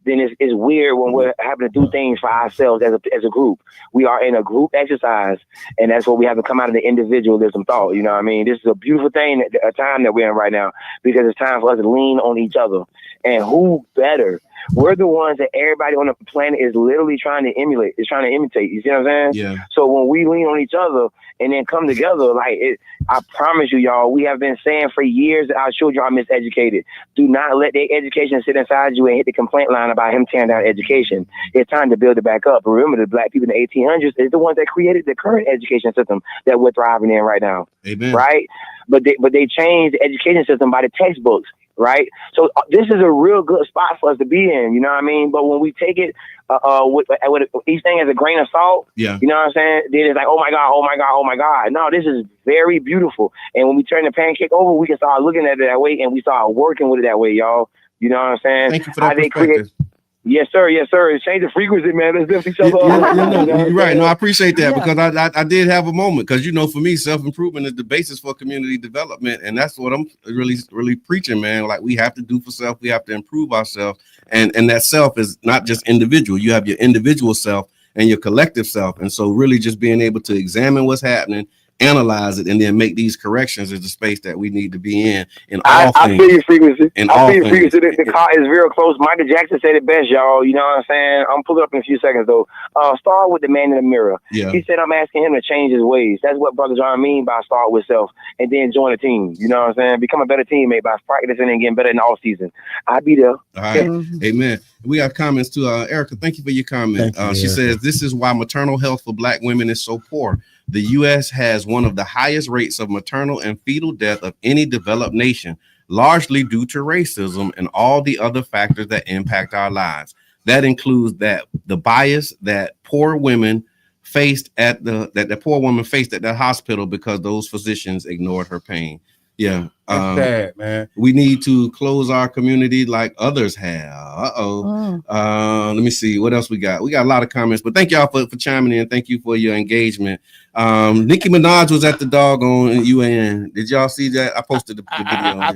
then it's weird when we're having to do things for ourselves as a group. We are in a group exercise, and that's what we have to come out of the individualism thought. You know what I mean? This is a beautiful thing, a time that we're in right now, because it's time for us to lean on each other. And who better? We're the ones that everybody on the planet is literally trying to emulate, is trying to imitate. You see what I'm saying? Yeah. So when we lean on each other and then come together, I promise you, y'all, we have been saying for years that our children are miseducated. Do not let their education sit inside you and hit the complaint line about him tearing down education. It's time to build it back up. Remember, the Black people in the 1800s is the ones that created the current education system that we're thriving in right now. Amen. Right? But they changed the education system by the textbooks. Right. So this is a real good spot for us to be in. You know what I mean? But when we take it with each thing as a grain of salt, you know what I'm saying? Then it's like, oh my God, oh my God, oh my God. No, this is very beautiful. And when we turn the pancake over, we can start looking at it that way, and we start working with it that way, y'all. You know what I'm saying? Thank you for that perspective. Yes, sir. Yes, sir. Change the frequency, man. Let's lift each other up. You're right. No, I appreciate that because I did have a moment, because for me, self-improvement is the basis for community development, and that's what I'm really preaching, man. Like, we have to do for self, we have to improve ourselves, and that self is not just individual. You have your individual self and your collective self, and so really just being able to examine what's happening, analyze it, and then make these corrections is the space that we need to be in all things. I feel your frequency. The car is real close. Michael Jackson said it best, y'all. You know what I'm saying? I'm pulling up in a few seconds, though. Start with the man in the mirror. Yeah. He said I'm asking him to change his ways. That's what Brother John mean by start with self, and then join a team. You know what I'm saying? Become a better teammate by practicing and getting better in the off season. I'll be there. All right. Amen. We got comments too. Erica, thank you for your comment. She says, this is why maternal health for Black women is so poor. The U.S. has one of the highest rates of maternal and fetal death of any developed nation, largely due to racism and all the other factors that impact our lives. That includes the bias that poor women faced at the hospital because those physicians ignored her pain. Yeah. That's sad, man. We need to close our community like others have. Let me see what else we got. We got a lot of comments, but thank y'all for chiming in. Thank you for your engagement. Nicki Minaj was at the doggone UAN. Did y'all see that? I posted the video. I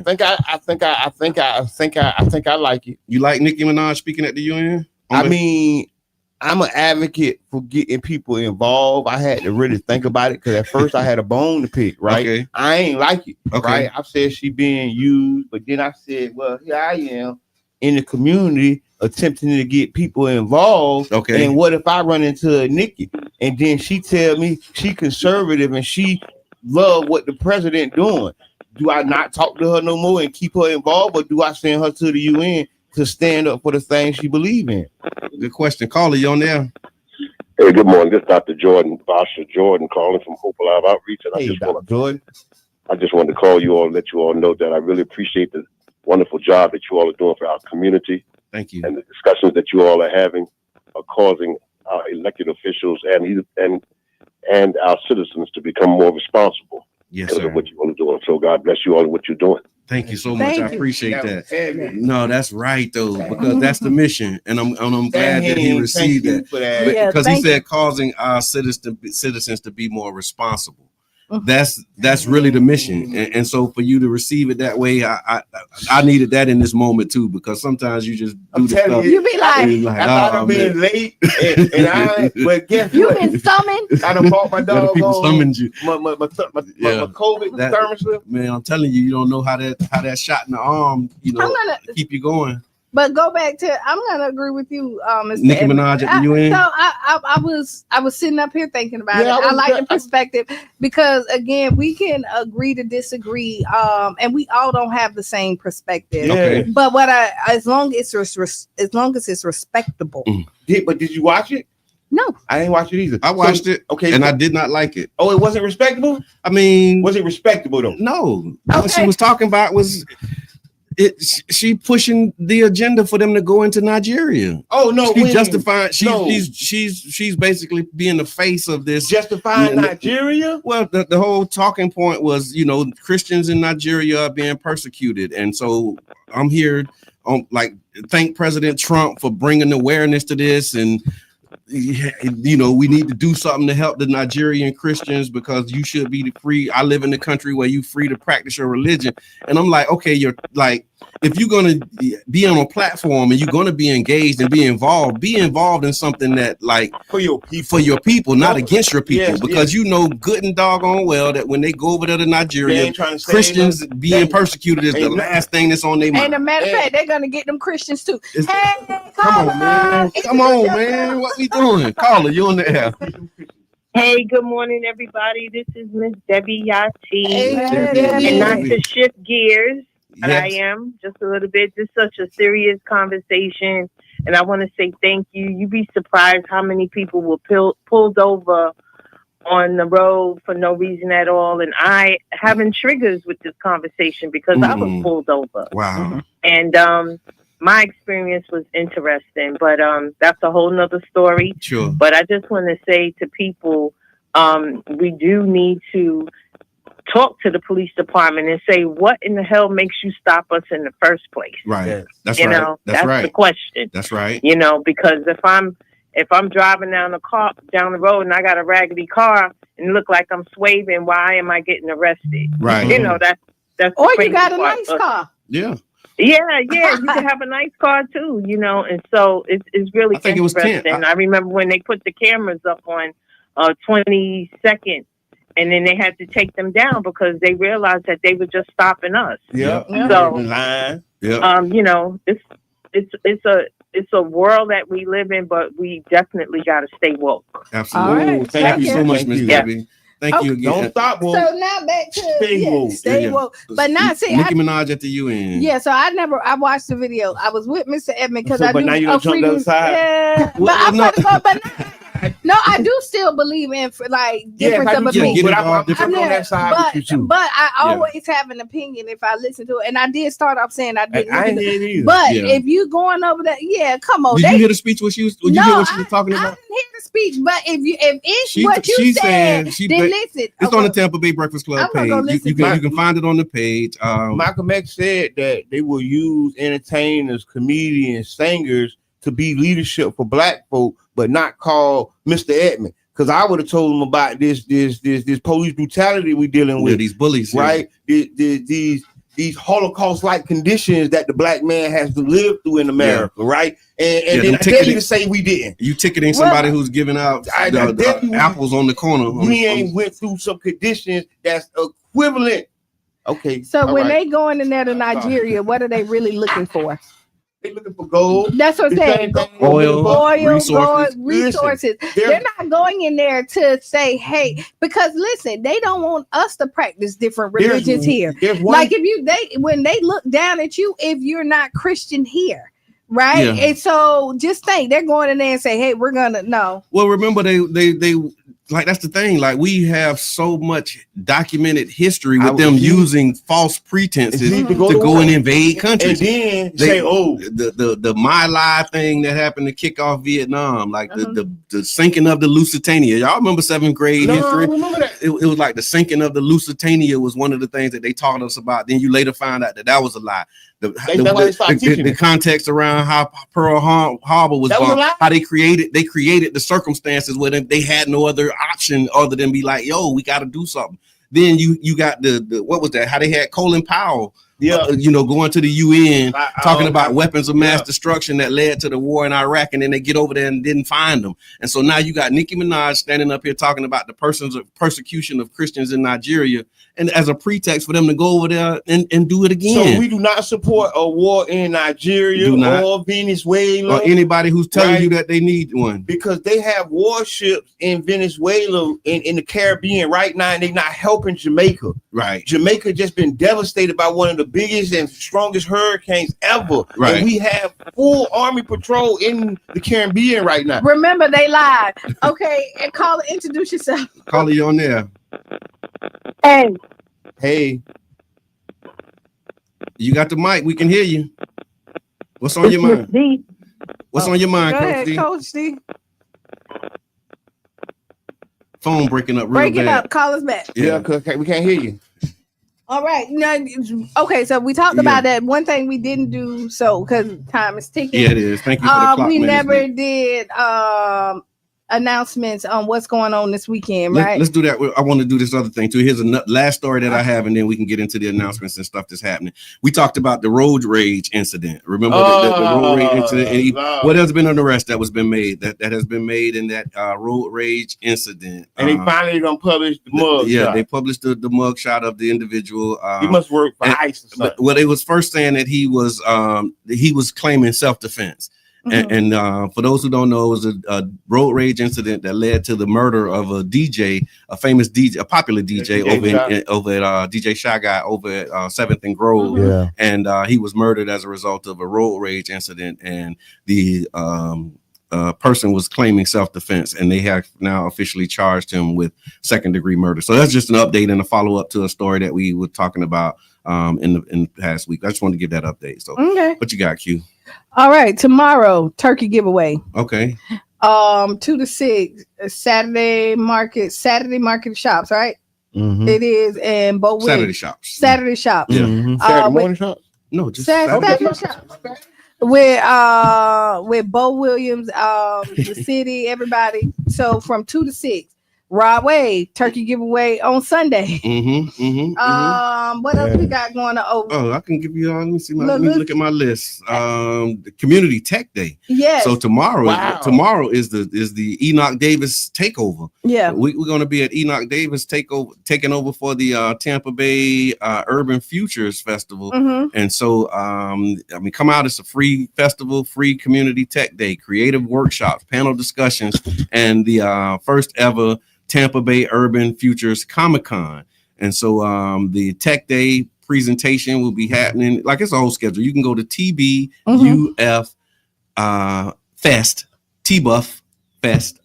think I like it. You like Nicki Minaj speaking at the UN? I mean, I'm an advocate for getting people involved. I had to really think about it because at first I had a bone to pick, right? Okay. I ain't like it, right? I said she being used, but then I said, well, here I am in the community attempting to get people involved. Okay. And what if I run into a Nikki and then she tell me she conservative and she love what the president doing? Do I not talk to her no more and keep her involved, or do I send her to the UN to stand up for the things she believe in? Good question. Caller, you on there? Hey, good morning. This is Dr. Jordan, Basha Jordan, calling from Hope Alive Outreach. And I just wanted to call you all and let you all know that I really appreciate the wonderful job that you all are doing for our community. Thank you. And the discussions that you all are having are causing our elected officials and our citizens to become more responsible. Yes, because of what you all are doing. So God bless you all and what you're doing. Thank you so much. I appreciate that. No, that's right though, because that's the mission, and I'm glad that he received that because he said causing our citizens to be more responsible. That's really the mission, and so for you to receive it that way, I needed that in this moment too, because sometimes you just do the stuff. You be like I thought I'm being late, but guess you been summoned. I done bought my dog. People summoned you. My COVID thermos. Man, I'm telling you, you don't know how that shot in the arm, keep you going. But go back to, I'm gonna agree with you, Mr. Nicki Minaj at the UN. So I was sitting up here thinking about it. I like the perspective because again, we can agree to disagree, and we all don't have the same perspective. Okay. But as long as it's respectable. But did you watch it? No, I didn't watch it either. I watched it, and I did not like it. Oh, it wasn't respectable? I mean, was it respectable though? No. What she was talking about was she pushing the agenda for them to go into Nigeria. Oh no, she's justifying. She's basically being the face of this. Justifying Nigeria. Well, the whole talking point was, Christians in Nigeria are being persecuted, and so I'm here thank President Trump for bringing awareness to this, and we need to do something to help the Nigerian Christians because you should be free. I live in the country where you free to practice your religion. And I'm like, okay, you're like, if you're going to be on a platform and you're going to be engaged and be involved in something that for your people, not against your people, because good and doggone well that when they go over there to Nigeria, Christians being persecuted is the last thing that's on their mind. And a matter of fact, they're going to get them Christians too. Come on, man. What we doing? Caller, you on the air. Hey, good morning, everybody. This is Miss Debbie Yati. And not to shift gears, but I am just a little bit. This is such a serious conversation, and I want to say thank you. You'd be surprised how many people were pulled over on the road for no reason at all, and I having triggers with this conversation because I was pulled over. Wow. And my experience was interesting, but that's a whole nother story. Sure. But I just want to say to people, we do need to talk to the police department and say, what in the hell makes you stop us in the first place? Right. That's right. That's right. the question. That's right. Because if I'm driving down the road and I got a raggedy car and look like I'm swerving, why am I getting arrested? Right. That's or you got a nice car. Yeah. Yeah, you can have a nice car too, and so it's really interesting. I remember when they put the cameras up on 22nd, and then they had to take them down because they realized that they were just stopping us. Yeah. So, yeah. It's a world that we live in, but we definitely got to stay woke. Absolutely. Right. Thank you so much, Miss Debbie. Thank you again. Don't stop, woke. So now back to stay woke. But now see, Nicki Minaj at the UN. Yeah, so I watched the video. I was with Mr. Edmond because I do. But now you don't jump the other side. Yeah, I do still believe in difference of opinion. But I'm on that side with you too. But I always have an opinion if I listen to it, and I did start off saying I didn't. I didn't hear it either. But if you going over that, come on. Did you hear the speech? What you hear what she was talking about? I didn't hear the speech. But if it's what you said, then listen. It's on the Tampa Bay Breakfast Club page. You can find it on the page. Malcolm X said that they will use entertainers, comedians, singers to be leadership for black folk, but not call Mr. Edmond. Because I would have told him about this police brutality we dealing with. These bullies, right? These Holocaust-like conditions that the black man has to live through in America, right? And then I dare you to say we didn't. You ticketing somebody who's giving out the apples on the corner. We ain't went through some conditions that's equivalent. Okay. So when they going in there to Nigeria, what are they really looking for? They looking for gold. That's what I'm saying. Oil, resources. They're not going in there to say, hey, because listen, they don't want us to practice different religions here. Like when they look down at you, if you're not Christian here. Right. Yeah. And so just think they're going in there and say, hey, we're gonna know. Well, remember they like that's the thing. Like we have so much documented history with them using false pretenses to go and invade countries. And then say, oh, the My Lai thing that happened to kick off Vietnam, like the sinking of the Lusitania. Y'all remember 7th grade history? I remember that. It was like the sinking of the Lusitania was one of the things that they taught us about. Then you later find out that was a lie. The context around how Pearl Harbor was bombed, how they created the circumstances where they had no other option other than be like, yo, we got to do something. Then you got the what was that? How they had Colin Powell, going to the UN talking about weapons of mass destruction that led to the war in Iraq, and then they get over there and didn't find them. And so now you got Nicki Minaj standing up here talking about the persecution of Christians in Nigeria, and as a pretext for them to go over there and do it again. So we do not support a war in Nigeria or Venezuela or anybody who's telling you that they need one, because they have warships in Venezuela in the Caribbean right now, and they're not helping Jamaica. Right. Jamaica just been devastated by one of the biggest and strongest hurricanes ever. Right. And we have full army patrol in the Caribbean right now. Remember, they lied. Okay, and introduce yourself. Call you on there. Hey. You got the mic. We can hear you. What's on your mind? What's on your mind, Coach D? Phone breaking up real bad. Call us back. Yeah, because we can't hear you. All right. Okay, so we talked about that. One thing we didn't do, because time is ticking. Yeah, it is. Thank you for the clock we never did announcements on what's going on this weekend, right? Let's do that. I want to do this other thing too. Here's a last story that I have, and then we can get into the announcements and stuff that's happening. We talked about the road rage incident. Remember the road rage incident? And what has been an arrest that was been made that has been made in that road rage incident? And they finally gonna publish the mug. Yeah, they published the mug shot of the individual. He must work for ICE or something. Well, they was first saying that he was claiming self-defense. And for those who don't know, it was a road rage incident that led to the murder of a DJ, a famous DJ, a popular DJ over at DJ Shy Guy over at 7th and Grove. Yeah. And he was murdered as a result of a road rage incident. And the person was claiming self-defense, and they have now officially charged him with second-degree murder. So that's just an update and a follow-up to a story that we were talking about in the past week. I just wanted to give that update. So what you got, Q? All right, tomorrow turkey giveaway. Okay. 2 to 6 Saturday market shops, right? Mm-hmm. It is in both Saturday shops. Saturday shops. Yeah. Saturday morning shops? No, just Saturday shops. With Bo Williams, the city, everybody. So from 2 to 6. Rod Wave turkey giveaway on Sunday. What else we got going on? Oh, I can give you. Let me see. Let me look at my list. The Community Tech Day. Yes. So tomorrow is the Enoch Davis takeover. Yeah. We're going to be at Enoch Davis taking over for the Tampa Bay Urban Futures Festival. And so come out. It's a free festival, free Community Tech Day, creative workshops, panel discussions, and the first ever Tampa Bay Urban Futures Comic-Con. And so the Tech Day presentation will be happening. Like, it's a whole schedule. You can go to TBUF Fest, TBUF Fest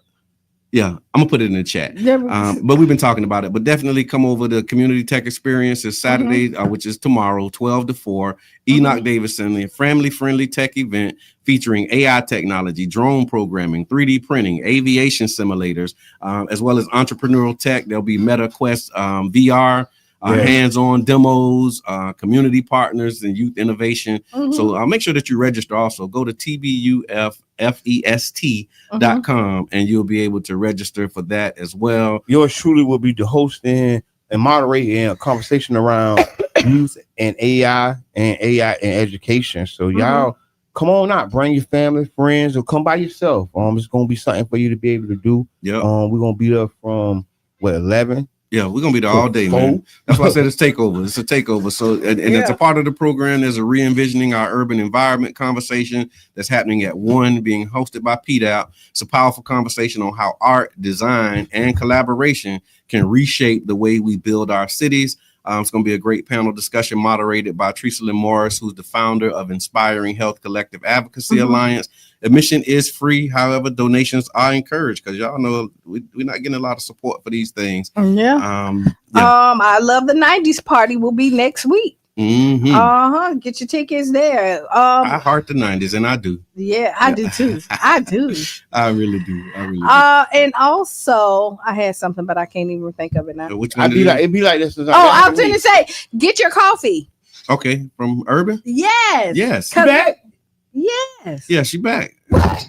Yeah, I'm gonna put it in the chat. But we've been talking about it. But definitely come over to Community Tech Experience. It's Saturday, which is tomorrow, 12 to 4. Enoch Davison, a family-friendly tech event featuring AI technology, drone programming, 3D printing, aviation simulators, as well as entrepreneurial tech. There'll be MetaQuest VR. Hands-on demos, community partners, and youth innovation. So make sure that you register also. Go to tbufest.com and you'll be able to register for that as well. Yours truly will be the hosting and moderating a conversation around youth and AI and education. So y'all come on out, bring your family, friends, or come by yourself. It's gonna be something for you to be able to do. We're gonna be there from 11. Yeah, we're gonna be there all day, man. That's why I said it's takeover. It's a takeover. So, and it's a part of the program. There's a re-envisioning our urban environment conversation that's happening at 1, being hosted by PDAP. It's a powerful conversation on how art, design, and collaboration can reshape the way we build our cities. It's going to be a great panel discussion moderated by Teresa Lynn Morris, who's the founder of Inspiring Health Collective Advocacy Alliance. Admission is free. However, donations are encouraged because y'all know we're not getting a lot of support for these things. I love the 90s party will be next week. Get your tickets there. I heart the 90s, and I do. Yeah, I do too. I do. I really do. And also I had something, but I can't even think of it now. Which one? It'd be like this. I was going to say, get your coffee. Okay, from Urban. Yes. She back. Yes. Yeah, she back.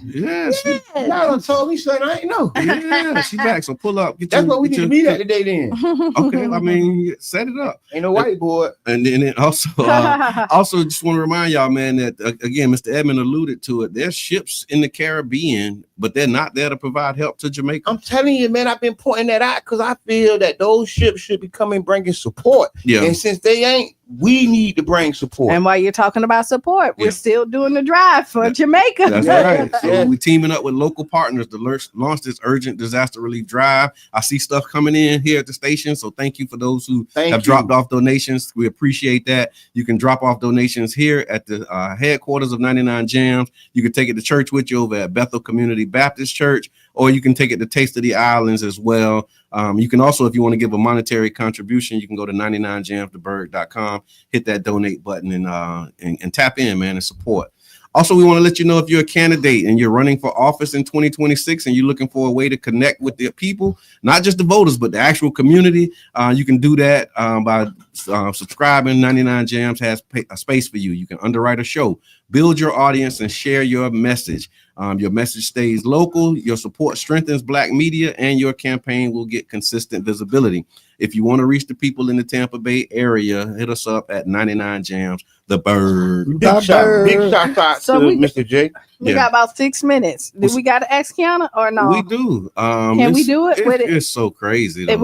Yeah, y'all told me something I ain't know. Yeah, she back. So pull up. That's what we need to meet at today then. Okay, I mean, set it up. Ain't no whiteboard. And then also just want to remind y'all, man, that again, Mr. Edmond alluded to it. There's ships in the Caribbean, but they're not there to provide help to Jamaica. I'm telling you, man, I've been pointing that out because I feel that those ships should be coming bringing support. Yeah. And since they ain't, we need to bring support. And while you're talking about support, we're still doing the drive for Jamaica. That's right. So we're teaming up with local partners to launch this urgent disaster relief drive. I see stuff coming in here at the station. So thank you for those who have dropped off donations. We appreciate that. You can drop off donations here at the headquarters of 99 Jams. You can take it to church with you over at Bethel Community Baptist Church, or you can take it to Taste of the Islands as well. You can also, if you want to give a monetary contribution, you can go to 99jamstheberg.com, hit that donate button and tap in, man, and support. Also, we want to let you know if you're a candidate and you're running for office in 2026 and you're looking for a way to connect with the people, not just the voters, but the actual community, you can do that by subscribing. 99 Jams has a space for you. You can underwrite a show, build your audience, and share your message. Your message stays local, your support strengthens Black media, and your campaign will get consistent visibility. If you want to reach the people in the Tampa Bay area, hit us up at 99 Jams, the Bird. Big shout out to Mr. J. We got about 6 minutes. Do we got to ask Qiana or no? We do. Can we do it? It's so crazy. Though.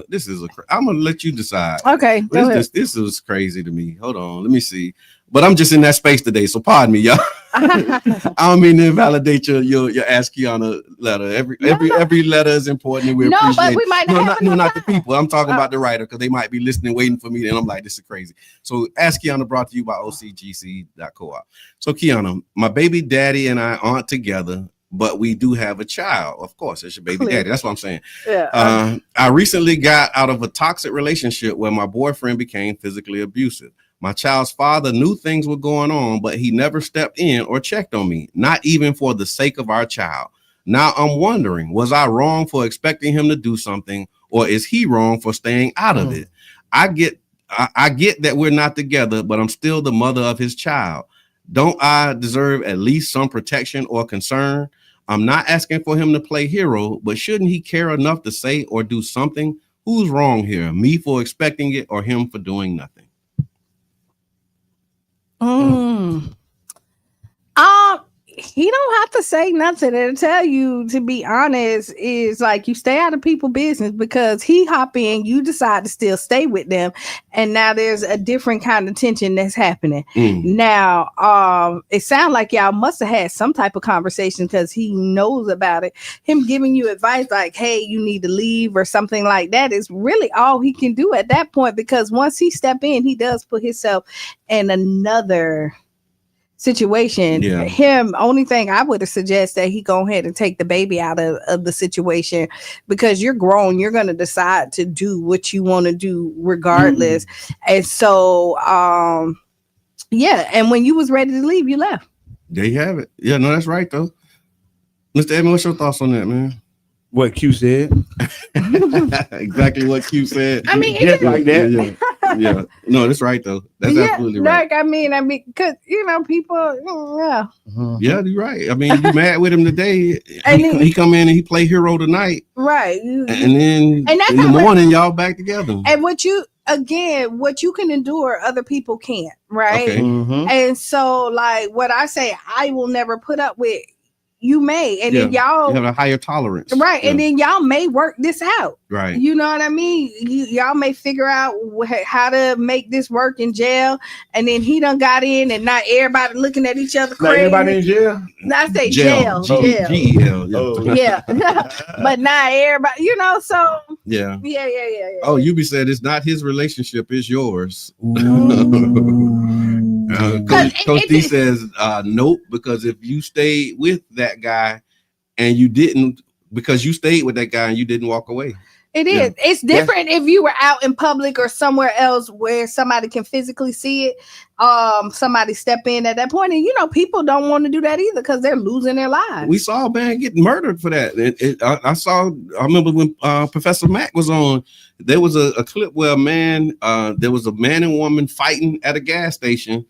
This is I'm going to let you decide. Okay. This is crazy to me. Hold on. Let me see. But I'm just in that space today, so pardon me, y'all. I don't mean to invalidate your Ask Qiana letter. Every letter is important, and we appreciate but we might not the people. I'm talking about the writer because they might be listening, waiting for me, and I'm like, this is crazy. So Ask Qiana brought to you by OCGC.coop. So Qiana, my baby daddy and I aren't together, but we do have a child. Of course, it's your baby daddy. That's what I'm saying. Yeah. I recently got out of a toxic relationship where my boyfriend became physically abusive. My child's father knew things were going on, but he never stepped in or checked on me, not even for the sake of our child. Now I'm wondering, was I wrong for expecting him to do something, or is he wrong for staying out of it? I get that we're not together, but I'm still the mother of his child. Don't I deserve at least some protection or concern? I'm not asking for him to play hero, but shouldn't he care enough to say or do something? Who's wrong here? Me for expecting it or him for doing nothing? He don't have to say nothing. It'll tell you, to be honest, is like you stay out of people's business because he hop in, you decide to still stay with them, and now there's a different kind of tension that's happening. Now, it sounds like y'all must have had some type of conversation because he knows about it. Him giving you advice like, hey, you need to leave or something like that is really all he can do at that point, because once he step in, he does put himself in another situation. Him, only thing I would have suggested that he go ahead and take the baby out of the situation, because you're grown, you're going to decide to do what you want to do regardless. And so and when you was ready to leave, you left. There you have it. Yeah, no, that's right though. Mr. Edmond, what's your thoughts on that, man? What Q said. Exactly what Q said. I mean, just like that. Yeah. No, that's right though. That's absolutely right. Like, I mean, because people, Yeah, you're right. I mean, you mad with him today, and he come in and he play hero tonight, right? And then in the morning, y'all back together. And what you can endure, other people can't, right? Okay. And so, like, what I say, I will never put up with. You may, and then y'all you have a higher tolerance, right? And then y'all may work this out, right? You know what I mean? Y'all may figure out how to make this work in jail, and then he done got in, and not everybody looking at each other crazy. Not everybody in jail? I say jail. G-E-L. Yeah. But not everybody, so yeah. Oh, Yubi said it's not his relationship, it's yours. Coach D says nope, because if you stayed with that guy and you didn't, because you stayed with that guy and you didn't walk away. It is. It's different if you were out in public or somewhere else where somebody can physically see it. Somebody step in at that point, and people don't want to do that either because they're losing their lives. We saw a man get murdered for that. I remember when Professor Mack was on. There was a clip where there was a man and woman fighting at a gas station.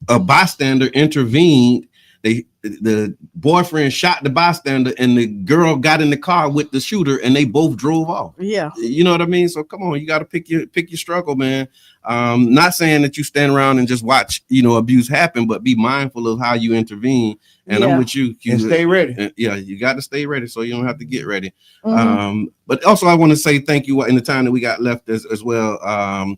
A bystander intervened. The boyfriend shot the bystander, and the girl got in the car with the shooter, and they both drove off. Yeah, you know what I mean. So come on, you got to pick your struggle, man. Not saying that you stand around and just watch abuse happen, but be mindful of how you intervene. And I'm with you, and stay ready. And, you got to stay ready, so you don't have to get ready. But also, I want to say thank you in the time that we got left as well.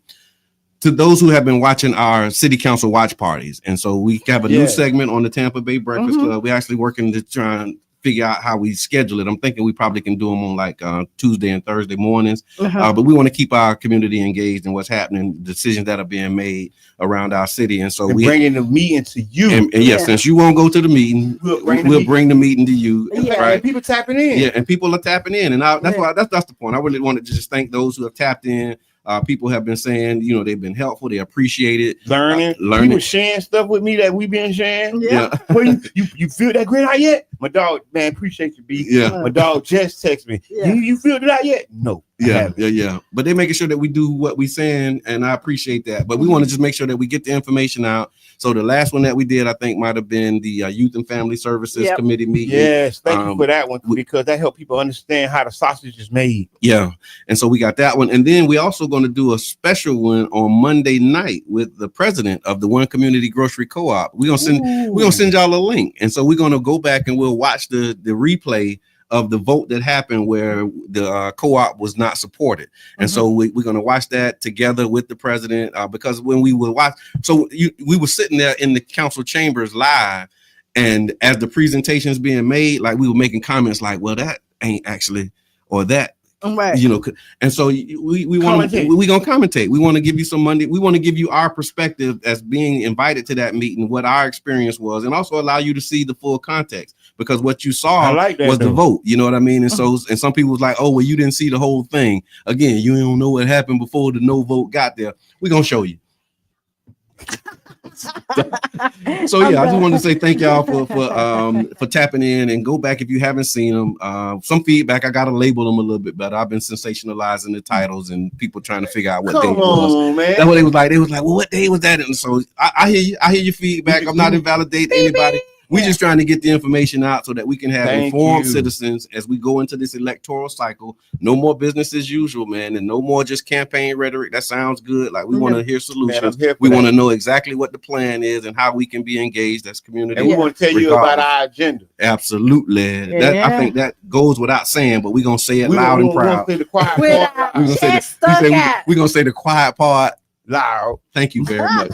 To those who have been watching our city council watch parties. And so we have a new segment on the Tampa Bay Breakfast Club. We're actually working to try and figure out how we schedule it. I'm thinking we probably can do them on like Tuesday and Thursday mornings. But we want to keep our community engaged in what's happening, decisions that are being made around our city. And so we're bringing the meeting to you. And since you won't go to the meeting, we'll bring the meeting to you. Right? And people tapping in. Yeah, and people are tapping in. And that's why that's the point. I really wanted to just thank those who have tapped in. People have been saying, they've been helpful. They appreciate it. Learning. People sharing stuff with me that we've been sharing. Yeah. Well, you feel that great out yet? My dog, man, appreciate you, B. Yeah. My dog just text me. Yeah. You feel it out yet? No. Yeah. But they're making sure that we do what we're saying, and I appreciate that. But we want to just make sure that we get the information out. So the last one that we did, I think, might have been the Youth and Family Services Committee meeting. Yes, thank you for that one, because that helped people understand how the sausage is made. Yeah, and so we got that one. And then we also going to do a special one on Monday night with the president of the One Community Grocery Co-op. We're gonna send y'all a link. And so we're going to go back and we'll watch the replay of the vote that happened where the co-op was not supported. And so we're going to watch that together with the president, because when we will watch, we were sitting there in the council chambers live, and as the presentation is being made, like we were making comments like, well, that ain't actually, or that, right. And so we want to, we're going to commentate. We want to give you some money. We want to give you our perspective as being invited to that meeting, what our experience was, and also allow you to see the full context, because what you saw was the vote. You know what I mean? And so, and some people was like, oh, well, you didn't see the whole thing. Again, you don't know what happened before the no vote got there. We're going to show you. So I just wanted to say thank y'all for tapping in, and go back if you haven't seen them. Some feedback, I gotta label them a little bit better. I've been sensationalizing the titles and people trying to figure out what day it was. Man. That's what they was like. They was like, well, what day was that? And so I hear you. I hear your feedback. I'm not invalidating anybody. We're just trying to get the information out so that we can have informed citizens as we go into this electoral cycle. No more business as usual, man, and no more just campaign rhetoric. That sounds good. Like, we want to hear solutions. We want to know exactly what the plan is and how we can be engaged as community. And we want to tell you about our agenda. Absolutely. I think that goes without saying, but we're going to say it loud and proud. We're going to say the quiet part loud. Thank you very much.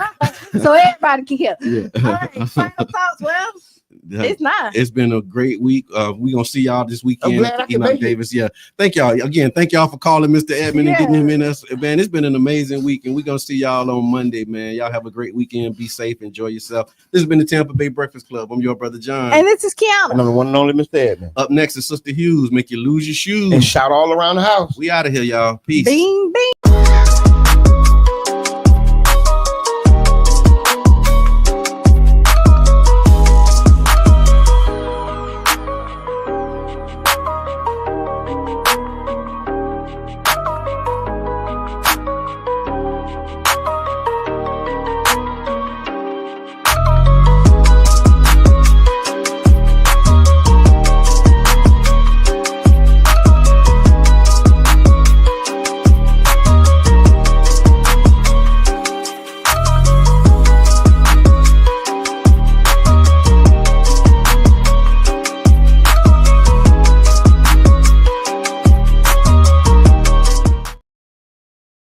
So everybody can hear. All right, final thoughts. Well, It's not. It's been a great week. We're gonna see y'all this weekend at Enoch Davis. Yeah. Thank y'all again. Thank y'all for calling Mr. Edmond and getting him in us. Man, it's been an amazing week, and we're gonna see y'all on Monday, man. Y'all have a great weekend. Be safe, enjoy yourself. This has been the Tampa Bay Breakfast Club. I'm your brother John. And this is Qiana. And I'm the one and only Mr. Edmond. Up next is Sister Hughes. Make you lose your shoes. And shout all around the house. We out of here, y'all. Peace. Bing, bing.